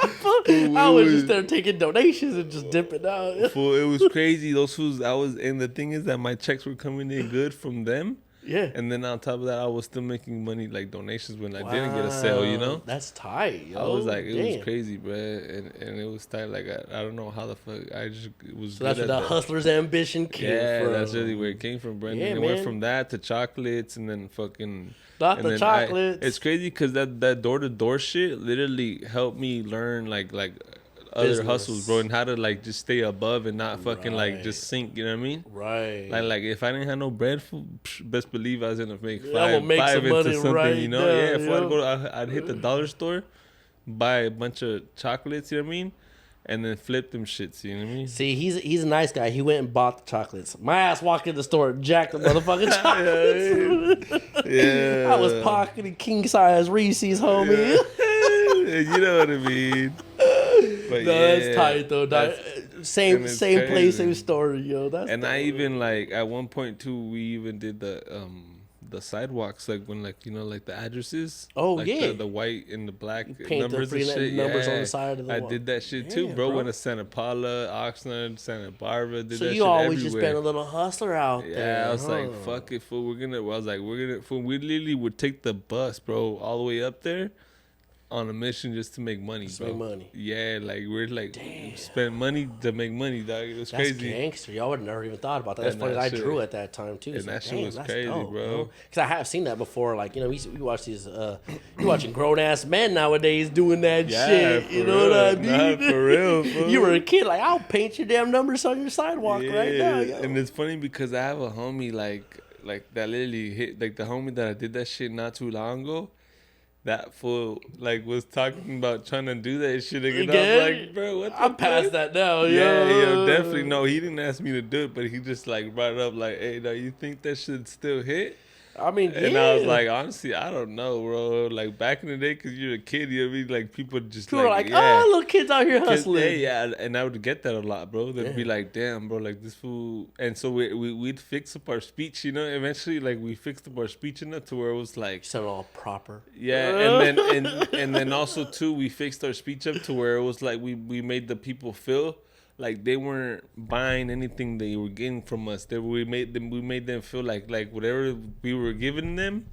I was just there taking donations and just dipping out. Fool, it was crazy. Those fools, and the thing is that my checks were coming in good from them. Yeah. And then on top of that, I was still making money, like donations, when I didn't get a sale, you know? That's tight, yo. I was like, it Damn. was crazy, bro. And it was tight. Like, I don't know how the fuck. I just was So that's good where at the that. hustler's ambition came Yeah, from. that's really where it came from, bro. And Yeah, then it went man. from that to chocolates and then fucking. Not and the then chocolates. It's crazy because that door-to-door shit literally helped me learn, like other Business. hustles, bro, and how to like just stay above and not fucking like Right. just sink. You know what I mean? Right. Like if I didn't have no bread, best believe I was gonna make I'm gonna five make some into money something. right You know? now, Yeah. If yo. I'd hit the dollar store, buy a bunch of chocolates. You know what I mean? And then flip them shits. You know what I mean? See, he's a nice guy. He went and bought the chocolates. My ass walked in the store and jacked the motherfucking chocolates. Yeah. I was pocketing king size Reese's, homie. You know what I mean? But No, yeah, that's tight though. Dog. Same and it's place, crazy. same story, yo. That's And dope. I even like at one point too, we even did the sidewalks, like when like like the addresses. Oh, like yeah. the white and the black paint the numbers three and shit. numbers on Yeah. the side of the I wall. did that shit too, Yeah, bro. bro. Went to Santa Paula, Oxnard, Santa Barbara. Did So that you shit always just everywhere. been a little hustler out there. Yeah, I was like, huh? fuck it, fool. We literally would take the bus, bro, all the way up there on a mission just to make money, Just bro. make money. Yeah, like we're like spend money to make money, dog. It was That's crazy. gangster. Y'all would have never even thought about that. That's And funny. that I shit- drew at that time too. and It's that like, shit damn, was that's crazy, dope, bro. Because I have seen that before. Like we watch these. You watching grown ass men nowadays doing that Yeah, shit. for You know what I real. mean? Nah, for real, fool. You were a kid. Like I'll paint your damn numbers on your sidewalk right now. Yo. And it's funny because I have a homie like that literally hit, like the homie that I did that shit not too long ago. That fool like was talking about trying to do that shit again. I was Again? like, bro, what the I'm past fuck? that now. Yeah, yo. definitely. No, he didn't ask me to do it, but he just like brought it up like, hey, now you think that should still hit? I mean, And yeah. I was like, honestly, I don't know, bro. Like back in the day, because you're a kid, you know what I mean? Like people just people are like, yeah. oh, little kids out here 'Cause, hustling. yeah, and I would get that a lot, bro. They'd be Yeah. like, "Damn, bro, like this fool." And so we'd fix up our speech, you know. Eventually, like we fixed up our speech enough to where it was like, You sound all proper. yeah. And then also too, we fixed our speech up to where it was like we made the people feel like they weren't buying anything they were getting from us. We made them feel like whatever we were giving them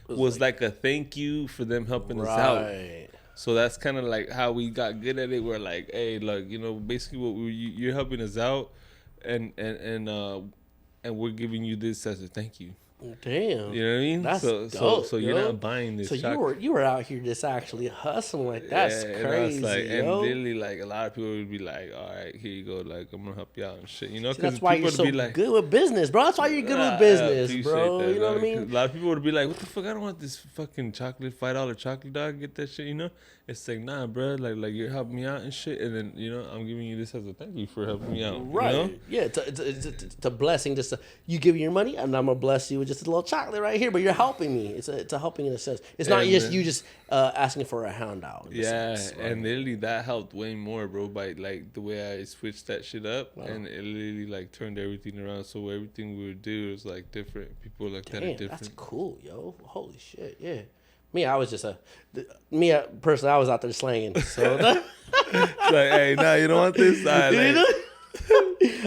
was like a thank you for them helping us out. Right. So that's kind of like how we got good at it. We're like, hey, like basically what you're helping us out, and we're giving you this as a thank you. Damn. You know what I mean? That's so dope, you're yo. not buying this. So chocolate. you were out here just actually hustling like that's And I crazy, was like, and yo. literally like a lot of people would be like, all right, here you go, like I'm gonna help you out and shit, you know? See, that's why you're would so be like, good with business, bro. That's why you're good with business, bro. You know what I mean? A lot of people would be like, what the fuck? I don't want this fucking chocolate, $5 chocolate, dog. Get that shit, you know? It's like, nah, bro. Like you're helping me out and shit, and then I'm giving you this as a thank you for helping me out, Right. You know? Yeah, it's a blessing. You give me your money, and I'm gonna bless you with just a little chocolate right here. But you're helping me. It's a helping in a sense. It's not And just then- you just asking for a handout. in a Yeah, sense, right? and literally that helped way more, bro. By like the way I switched that shit up, and it literally like turned everything around. So everything we would do was like different. People like that are Damn, different. that's cool, yo. Holy shit, yeah. Me, I was just personally, I was out there slanging. So It's like, hey, nah, you don't want this. You know?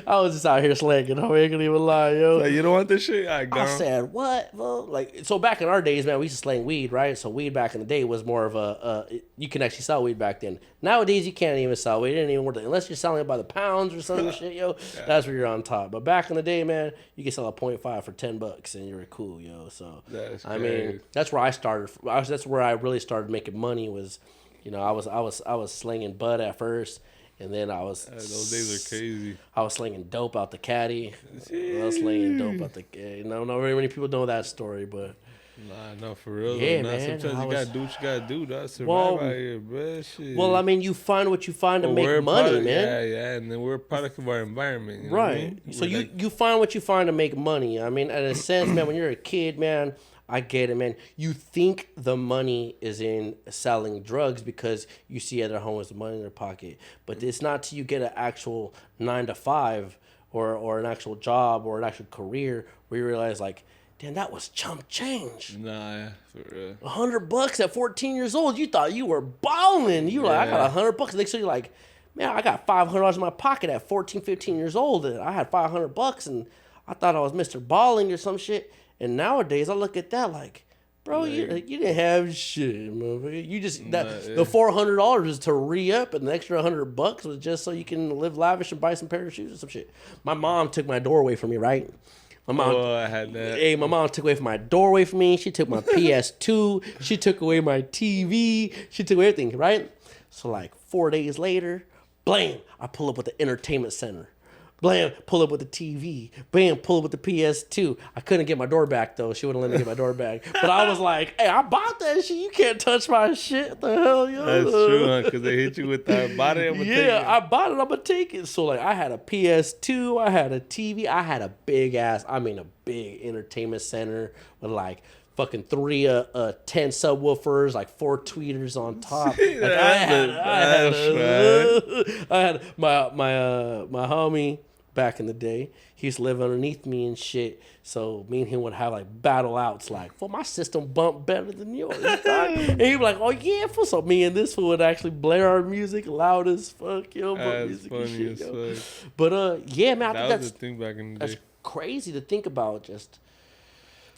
I was just out here slanging. I ain't gonna even lie, yo. Like, you don't want this shit? I said, what, bro? Like, so back in our days, man, we used to slang weed, right? So weed back in the day was more of you can actually sell weed back then. Nowadays, you can't even sell weed. It ain't even worth it. Unless you're selling it by the pounds or some shit, yo. Yeah. That's where you're on top. But back in the day, man, you can sell a 0.5 for $10 and you're cool, yo. So, I mean, that's where I started. That's where I really started making money was, you know, I was slinging bud at first. And then I was... those days are crazy. I was slinging dope out the caddy. I was slinging dope out the... You know, not very many people know that story, but... Nah, no, for real. Yeah, though. man. Sometimes you gotta do what you gotta do. That's survive out here, bro. Shit. Well, I mean, you find what you find to make money, man. Yeah, and then we're a product of our environment. You know right. What I mean? So you find what you find to make money. I mean, in a sense, man, when you're a kid, man... I get it, man. You think the money is in selling drugs because you see other homies with money in their pocket. But it's not till you get an actual 9 to 5 or an actual job or an actual career where you realize, like, damn, that was chump change. Nah, for real. $100 at 14 years old. You thought you were balling. You were like, I got $100. Next thing you're like, man, I got $500 in my pocket at 14, 15 years old. And I had $500 and I thought I was Mr. Balling or some shit. And nowadays, I look at that like, bro, you didn't have shit, motherfucker. You just the $400 is to re-up, and the extra $100 was just so you can live lavish and buy some pair of shoes or some shit. My mom took my door away from me, right? My mom, I had that. Hey, my mom took away my door away from me. She took my PS2. She took away my TV. She took away everything, right? So like 4 days later, blam, I pull up with the entertainment center. Blam, pull up with the TV. Bam, pull up with the PS2. I couldn't get my door back, though. She wouldn't let me get my door back. But I was like, hey, I bought that shit. You can't touch my shit. What the hell, yo? That's true, huh? Because they hit you with that. I bought it, I'm going to take it. Yeah, I bought it. I'm going to take it. So, like, I had a PS2. I had a TV. I had a big entertainment center with, like, fucking 3 10 subwoofers, like 4 tweeters on top. Like I had my homie back in the day. He used to live underneath me and shit. So me and him would have like battle outs, like, well, my system bumped better than yours. And he'd be like, oh yeah, fool. So me and this fool would actually blare our music loud as fuck, yo. That's funny as fuck. But yeah, man, I think was the thing back in the day. That's crazy to think about. Just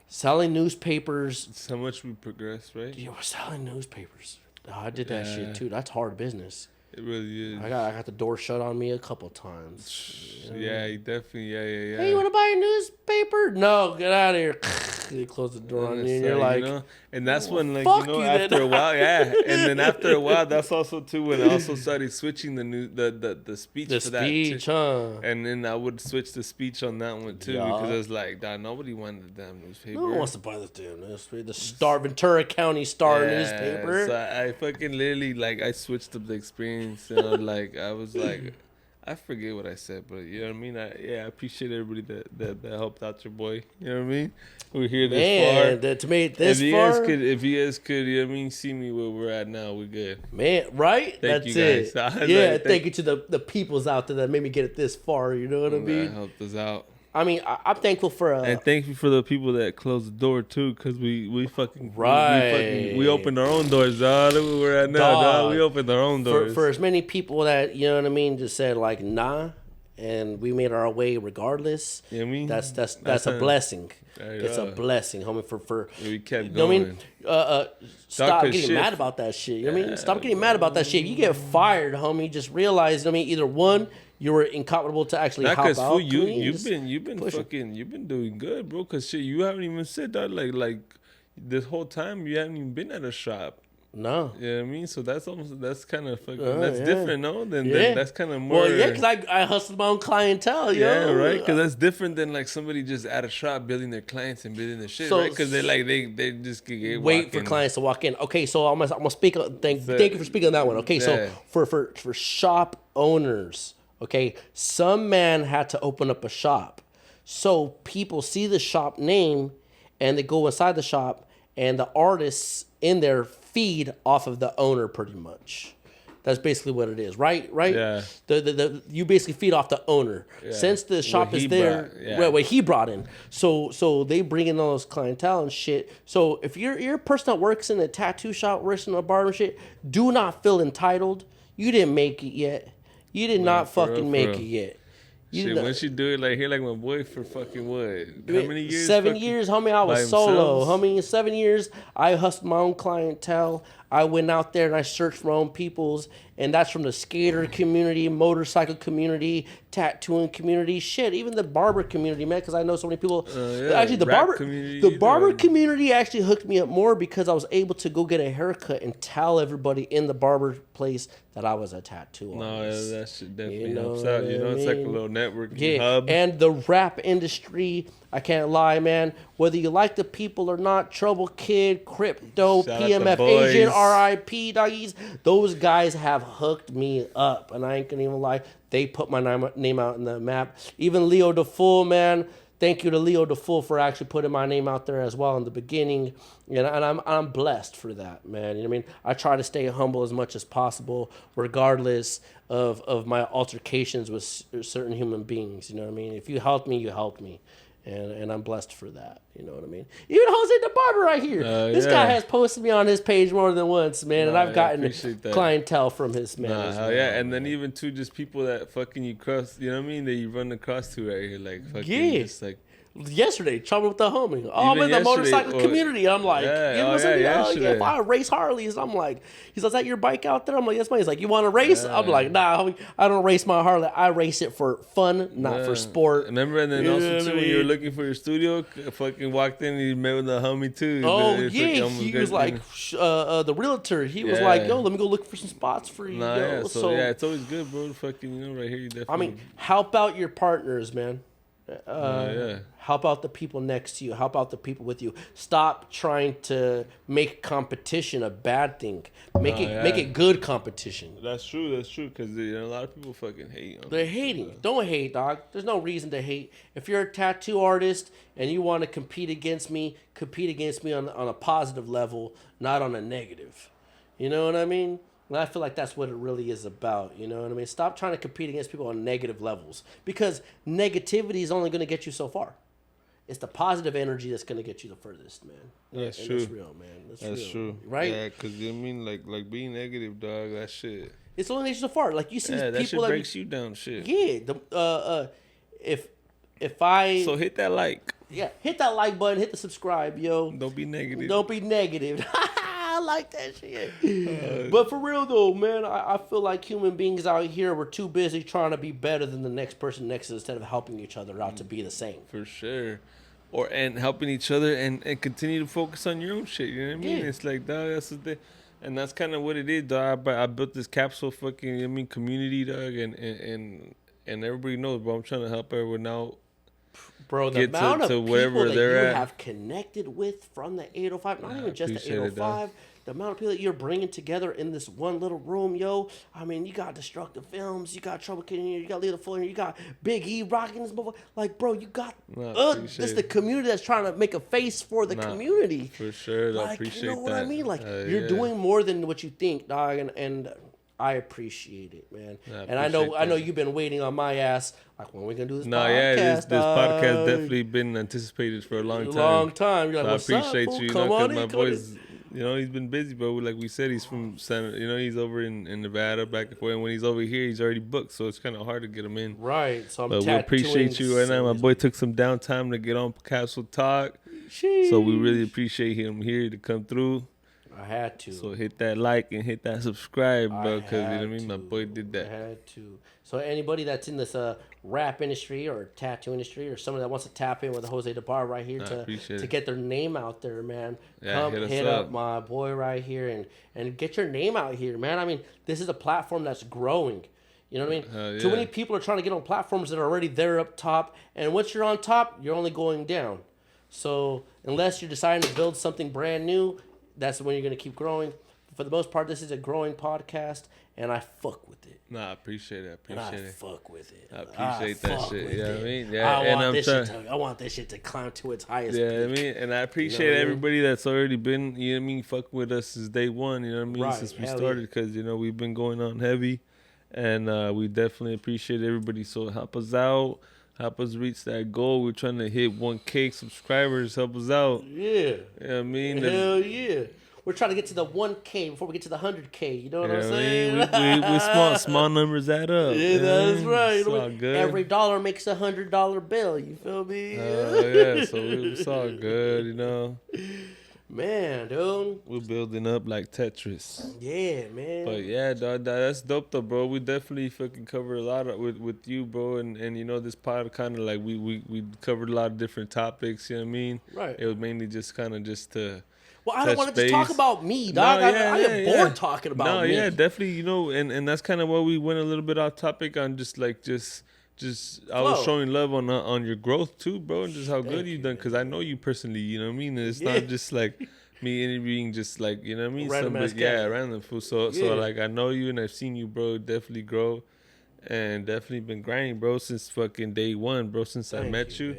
selling newspapers. It's how much we progressed, right? Yeah, we're selling newspapers. Oh, I did that shit too. That's hard business. It really is. I got the door shut on me a couple times. You know? Yeah, you definitely. Yeah. Hey, you want to buy a newspaper? No, get out of here. They close the door on you, and you're like, you know? And that's when, like, you know, after a while, and then after a while, that's also too when I also started switching the speech for that. The speech, huh? And then I would switch the speech on that one too because I was like, nobody wanted the damn newspaper. No one wants to buy this damn newspaper. The Ventura County Star newspaper. So I fucking literally, like, I switched up the experience. You know, like, I was like, I forget what I said, but you know what I mean? I appreciate everybody that helped out your boy. You know what I mean? We're here this far. To make this far. If you guys could, you know what I mean, see me where we're at now, we're good. Man, right? Thank you guys. Yeah, thank you to the peoples out there that made me get it this far. You know what I mean? That helped us out. I mean, I'm thankful for... and thank you for the people that closed the door, too, because we fucking... Right. We opened our own doors, dog. That's where we're at now, dog. We opened our own doors. For as many people that, you know what I mean, just said, like, nah, and we made our way regardless, you know what I mean? That's a blessing. It's a blessing, homie, for we kept going. You know what I mean? Stop getting mad about that shit. You know what I mean? Stop getting mad about that shit. If you get fired, homie, just realize, you know what I mean, either one... You were incompetent to actually help out. Fool, you've been doing good, bro. Cause shit, you haven't even said that like this whole time you haven't even been at a shop. No. You know what I mean? So that's kind of fucking that's different, no? Then that's kind of more. Well, yeah, cause I hustled my own clientele, yo. Yeah, right. Cause that's different than like somebody just at a shop building their clients and building their shit, right? Cause they just get wait for clients to walk in. Okay, so I'm gonna speak. Thank you for speaking on that one. Okay, so for shop owners. Okay, some man had to open up a shop. So people see the shop name and they go inside the shop and the artists in there feed off of the owner pretty much. That's basically what it is, right? Yeah. You basically feed off the owner. Yeah. Since the shop is there, what he brought in. So they bring in all those clientele and shit. So if you're a person that works in a tattoo shop, works in a barber shit, do not feel entitled. You didn't make it yet. You did not fucking make it yet. Shit, know, once you do it like here, like my boy for fucking what? How many years? 7 years, homie. I was by solo, themselves? homie. 7 years, I hustled my own clientele. I went out there and I searched for my own peoples, and that's from the skater community, motorcycle community, tattooing community, shit, even the barber community, man. Because I know so many people. Actually, the rap barber community, the barber community actually hooked me up more because I was able to go get a haircut and tell everybody in the barber place that I was a tattoo artist. No, that shit definitely You know helps out. what You know, I it's like a mean? little networking Yeah, hub. and the rap industry, I can't lie, man. Whether you like the people or not, Trouble Kid, Crypto, Shout out the PMF boys. Agent, RIP, doggies, those guys have hooked me up, and I ain't gonna even lie. They put my name out in the map. Even Leo DeFull, man. Thank you to Leo DeFull for actually putting my name out there as well in the beginning, and I'm blessed for that, man. You know what I mean? I try to stay humble as much as possible, regardless of my altercations with certain human beings. You know what I mean? If you help me, you help me, and I'm blessed for that. You know what I mean? Even Jose the Barber right here. This guy has posted me on his page more than once, man, and I've gotten clientele from his man. As well, and then even too, just people that fucking you cross, you know what I mean? That you run across to right here, like fucking just like. Yesterday, chopping with the homie. Oh, I'm in the motorcycle community. I'm like, if I race Harleys, I'm like, he's like, is that your bike out there? I'm like, yes, man. He's like, you want to race? I'm like, nah, homie, I don't race my Harley. I race it for fun, not for sport. Remember, and then also too, when you were looking for your studio, fucking walked in and you met with the homie too. Oh yeah, he was like, the realtor. He was like, yo, let me go look for some spots for you. So it's always good, bro. Fucking, you know, right here, you definitely. I mean, help out your partners, man. Help out the people next to you. Help out the people with you. Stop trying to make competition a bad thing. Make it good competition. That's true. Because a lot of people fucking hate. They're hating. Don't hate, dog. There's no reason to hate. If you're a tattoo artist and you want to compete against me on a positive level, not on a negative. You know what I mean? And I feel like that's what it really is about. You know what I mean? Stop trying to compete against people on negative levels, because negativity is only going to get you so far. It's the positive energy that's going to get you the furthest, man. That's true. That's real, man. That's true. Right? Yeah, because I mean, like being negative, dog, that shit. It's only gets you so far. Like you see people that shit breaks you down, shit. Yeah. If I so hit that like. Yeah, hit that like button, hit the subscribe, yo. Don't be negative. Don't be negative. I like that shit. But for real though, man, I feel like human beings out here, we're too busy trying to be better than the next person next to us instead of helping each other out to be the same. For sure. And helping each other and continue to focus on your own shit. You know what I mean? Yeah. It's like, dog, that's the thing. And that's kind of what it is, dog. I built this capsule fucking, community, dog, and everybody knows, bro. I'm trying to help everyone out. Bro, the amount of people that you have connected with from the 805, not even just the 805, the amount of people that you're bringing together in this one little room, yo. I mean, you got Destructive Films, you got Trouble Kid in here, you got Leo Full in here, you got Big E rocking this motherfucker. Like, bro, you got this the community that's trying to make a face for the community. For sure, like, I appreciate that. You know what I mean? Like, you're doing more than what you think, dog, and I appreciate it, man. And I know you've been waiting on my ass. Like, when are we gonna do this podcast? This podcast definitely been anticipated for a long time. You're like, I appreciate you, come on in, my boys. He's been busy, but like we said, he's from he's over in Nevada back and forth. And when he's over here, he's already booked, so it's kind of hard to get him in. Right. So we appreciate you right now. My boy took some downtime to get on Capsule Talk. Sheesh. So we really appreciate him here to come through. I had to. So hit that like and hit that subscribe, bro, because you know what I mean? My boy did that. I had to. So anybody that's in this rap industry or tattoo industry or someone that wants to tap in with Jose DeBar right here to get their name out there, man, come hit up my boy right here and get your name out here, man. I mean, this is a platform that's growing. You know what I mean? Too many people are trying to get on platforms that are already there up top, and once you're on top, you're only going down. So unless you're deciding to build something brand new, that's when you're going to keep growing. For the most part, this is a growing podcast, and I fuck with it. Nah, I appreciate it. I fuck with it. I appreciate that shit. You know what I mean? Yeah, I want this shit to climb to its highest peak. I mean? And I appreciate everybody that's already been, you know what I mean, fucking with us since day one, you know what I mean, right. Since we started, because, we've been going on heavy, and we definitely appreciate everybody. So help us out. Help us reach that goal. We're trying to hit 1K subscribers. Help us out. Yeah. You know what I mean? Hell yeah. we're trying to get to the 1K before we get to the 100K. You know what I'm Yeah, saying? we small numbers add up. Yeah, that's right. It's all good. Every dollar makes $100 bill. You feel me? Yeah, so it's all good, you know. Man, dude. We're building up like Tetris. Yeah, man. But yeah, dog, that's dope though, bro. We definitely fucking cover a lot with you, bro. And you know, this pod kind of like we covered a lot of different topics. You know what I mean? Right. It was mainly just kind of just to. Well, I don't want to just talk about me, dog. I get bored talking about me. No, yeah, definitely. You know, and that's kind of why we went a little bit off topic on just I was showing love on your growth too, bro, and just how good you've done. Because I know you personally, you know what I mean. And it's not just like me interviewing, just like, you know what I mean. Random fool. So like I know you and I've seen you, bro. Definitely grow, and definitely been grinding, bro, since fucking day one, bro. Since I met you,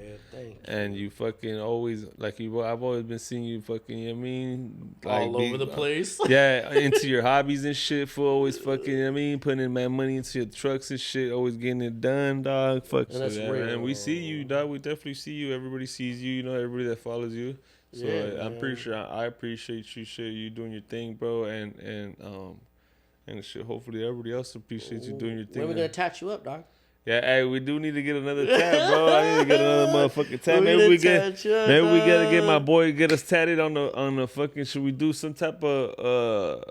and you fucking always like I've always been seeing you fucking, you know what I mean, like, all over the place. Yeah, into your hobbies and shit. For always fucking, you know what I mean, putting in my money into your trucks and shit. Always getting it done, dog. Fuck so that, man. We see you, dog. We definitely see you. Everybody sees you. You know, everybody that follows you. So I'm pretty sure I appreciate you. Shit, you doing your thing, bro, and shit, hopefully everybody else appreciates you doing your thing. When are we gonna attach you up, dog? Yeah, hey, we do need to get another tat, bro. I need to get another motherfucking tat. Maybe we gotta get my boy get us tatted on the fucking. Should we do some type of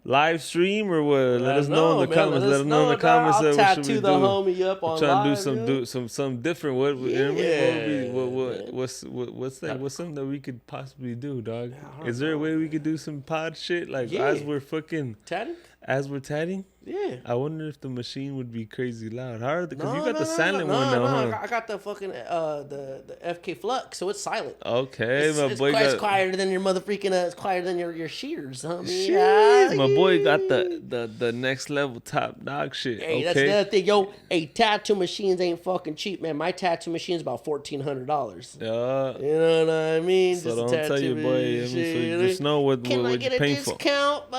live stream or what? Let us know in the comments. Let us know in the comments. I'll tattoo the homie up on live. Trying to do some different. What? What's that? What's something that we could possibly do, dog? Is there a way we could do some pod shit like as we're fucking tatting? As we're tatting? Yeah. I wonder if the machine would be crazy loud. How? Because you got the silent one now, huh? I got the fucking the FK Flux, so it's silent. Okay, it's quieter than your motherfucking. It's quieter than your shears, homie. Shit, my boy got the next level top dog shit. Hey, that's another thing, yo. Hey, tattoo machines ain't fucking cheap, man. My tattoo machine's about $1,400. Yeah. You know what I mean? So don't tell your boy. I mean, so you just know what you're paying for. Can I get a discount?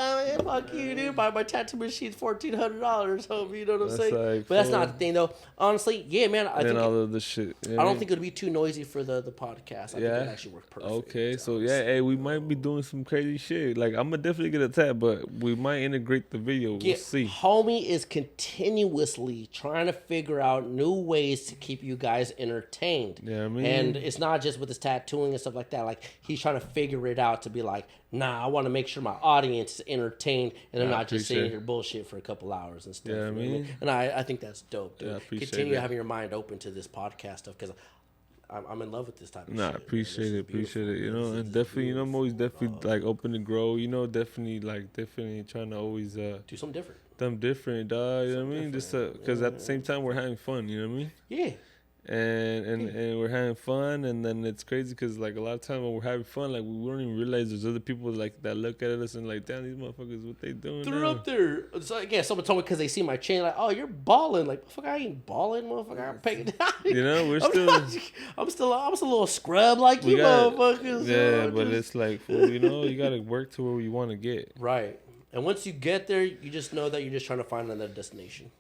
Fuck you, dude. My tattoo machine's $1,400, homie. You know what I'm saying? Like, but that's not the thing, though. Honestly, yeah, man. I think all of the shit. I don't think it would be too noisy for the podcast. I think it actually work perfect. Okay, so hey, we might be doing some crazy shit. Like, I'm gonna definitely get a tat, but we might integrate the video. We'll see. Homie is continuously trying to figure out new ways to keep you guys entertained. Yeah, I mean, and it's not just with his tattooing and stuff like that. Like, he's trying to figure it out to be like, nah, I want to make sure my audience is entertained and I'm not just sitting here bullshit for a couple hours and stuff. Yeah, I mean, and I think that's dope, dude. Yeah, continue having your mind open to this podcast stuff because I'm in love with this type of shit. I appreciate it. You know, and definitely, you know, I'm always definitely like open to grow. You know, definitely trying to always do something different. Something different, dog. You know what I mean? Just because at the same time we're having fun. You know what I mean? Yeah. And we're having fun, and then it's crazy because like a lot of times when we're having fun, like we don't even realize there's other people like that look at us and like, damn, these motherfuckers, what they doing? They're up there. So again, someone told me because they see my chain, like, oh, you're balling. Like, motherfucker, I ain't balling, motherfucker. I'm paying. You know, I'm still a little scrub like you motherfuckers. Yeah, but it's like, you know, you gotta work to where you want to get. Right, and once you get there, you just know that you're just trying to find another destination.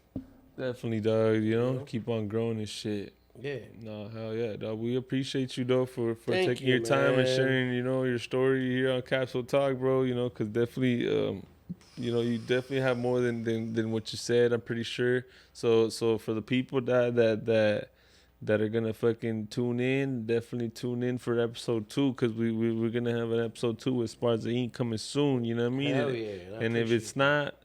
Definitely, dog. You know, keep on growing and shit. Yeah. No, hell yeah, dog. We appreciate you, though, for taking your time and sharing, you know, your story here on Capsule Talk, bro. You know, because definitely, you know, you definitely have more than what you said, I'm pretty sure. So for the people that are going to fucking tune in, definitely tune in for episode 2 because we're going to have an episode 2 with Esparza Ink coming soon, you know what I mean? Hell yeah. And if it's not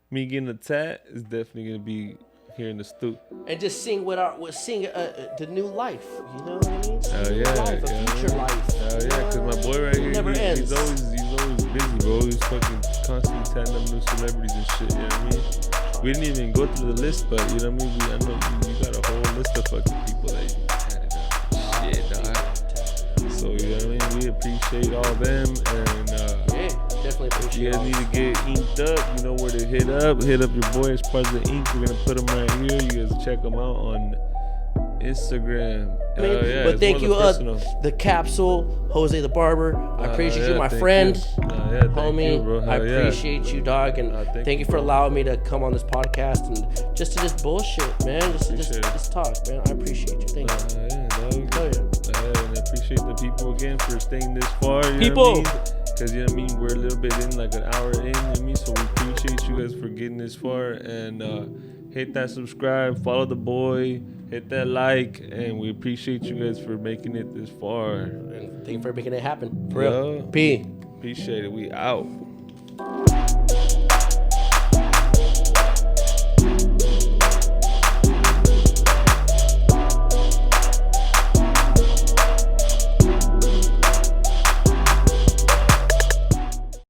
me getting a tat, it's definitely going to be here in the stoop. And just sing the new life, you know what I mean? Hell yeah. Life, a future life. Hell yeah, because my boy right here, he's always busy, bro. He's fucking constantly tatting up new celebrities and shit, you know what I mean? We didn't even go through the list, but you know what I mean? I know you got a whole list of fucking people that you tatted up. Shit, dog. So, you know what I mean? We appreciate all them, and definitely appreciate you guys need to get inked up. You know where to hit up your boy Esparza Ink. We're gonna put him right here. You guys check him out on Instagram. But thank you, the Capsule, Jose the Barber. I appreciate you, my friend, homie. You, I appreciate you, dog, and thank you for allowing me to come on this podcast and just bullshit, man. Just talk, man. I appreciate you. Thank you. And I appreciate the people again for staying this far. You people. Know what I mean? Because, you know what I mean, we're a little bit in, like an hour in, you know what I mean? So we appreciate you guys for getting this far. And hit that subscribe, follow the boy, hit that like, and we appreciate you guys for making it this far. And thank you for making it happen. For Yeah. real. P. Appreciate it. We out.